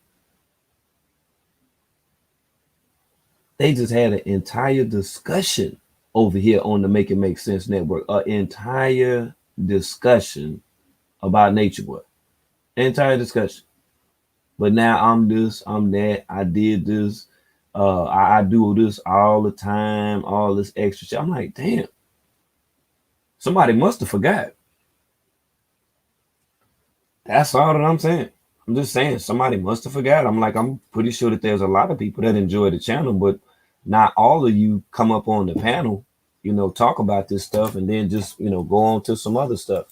They just had an entire discussion over here on the Make It Make Sense Network. An entire discussion about Nature Boy. Entire discussion. But now I'm this, I'm that, I did this, I do this all the time, all this extra shit. I'm like, damn, somebody must have forgot. That's all that I'm saying. I'm just saying somebody must have forgot. I'm like, I'm pretty sure that there's a lot of people that enjoy the channel, but not all of you come up on the panel, you know, talk about this stuff and then just, you know, go on to some other stuff.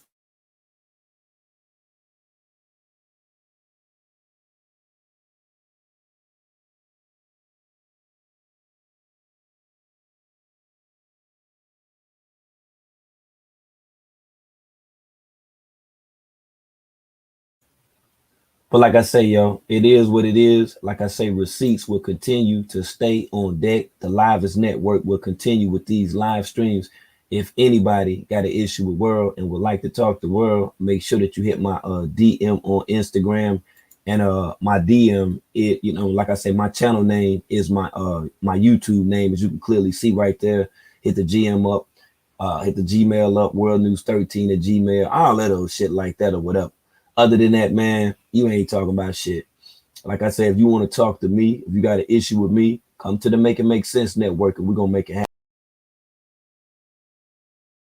But like I say, yo, it is what it is. Like I say, receipts will continue to stay on deck. The Livest Network will continue with these live streams. If anybody got an issue with World and would like to talk to World, make sure that you hit my DM on Instagram. And my DM, it, you know, like I say, my channel name is my my YouTube name, as you can clearly see right there. Hit the GM up, hit the Gmail up, World News 13 at Gmail, all that old shit like that or whatever. Other than that, man, you ain't talking about shit. Like I said, if you want to talk to me, if you got an issue with me, come to the Make It Make Sense Network and we're going to make it happen.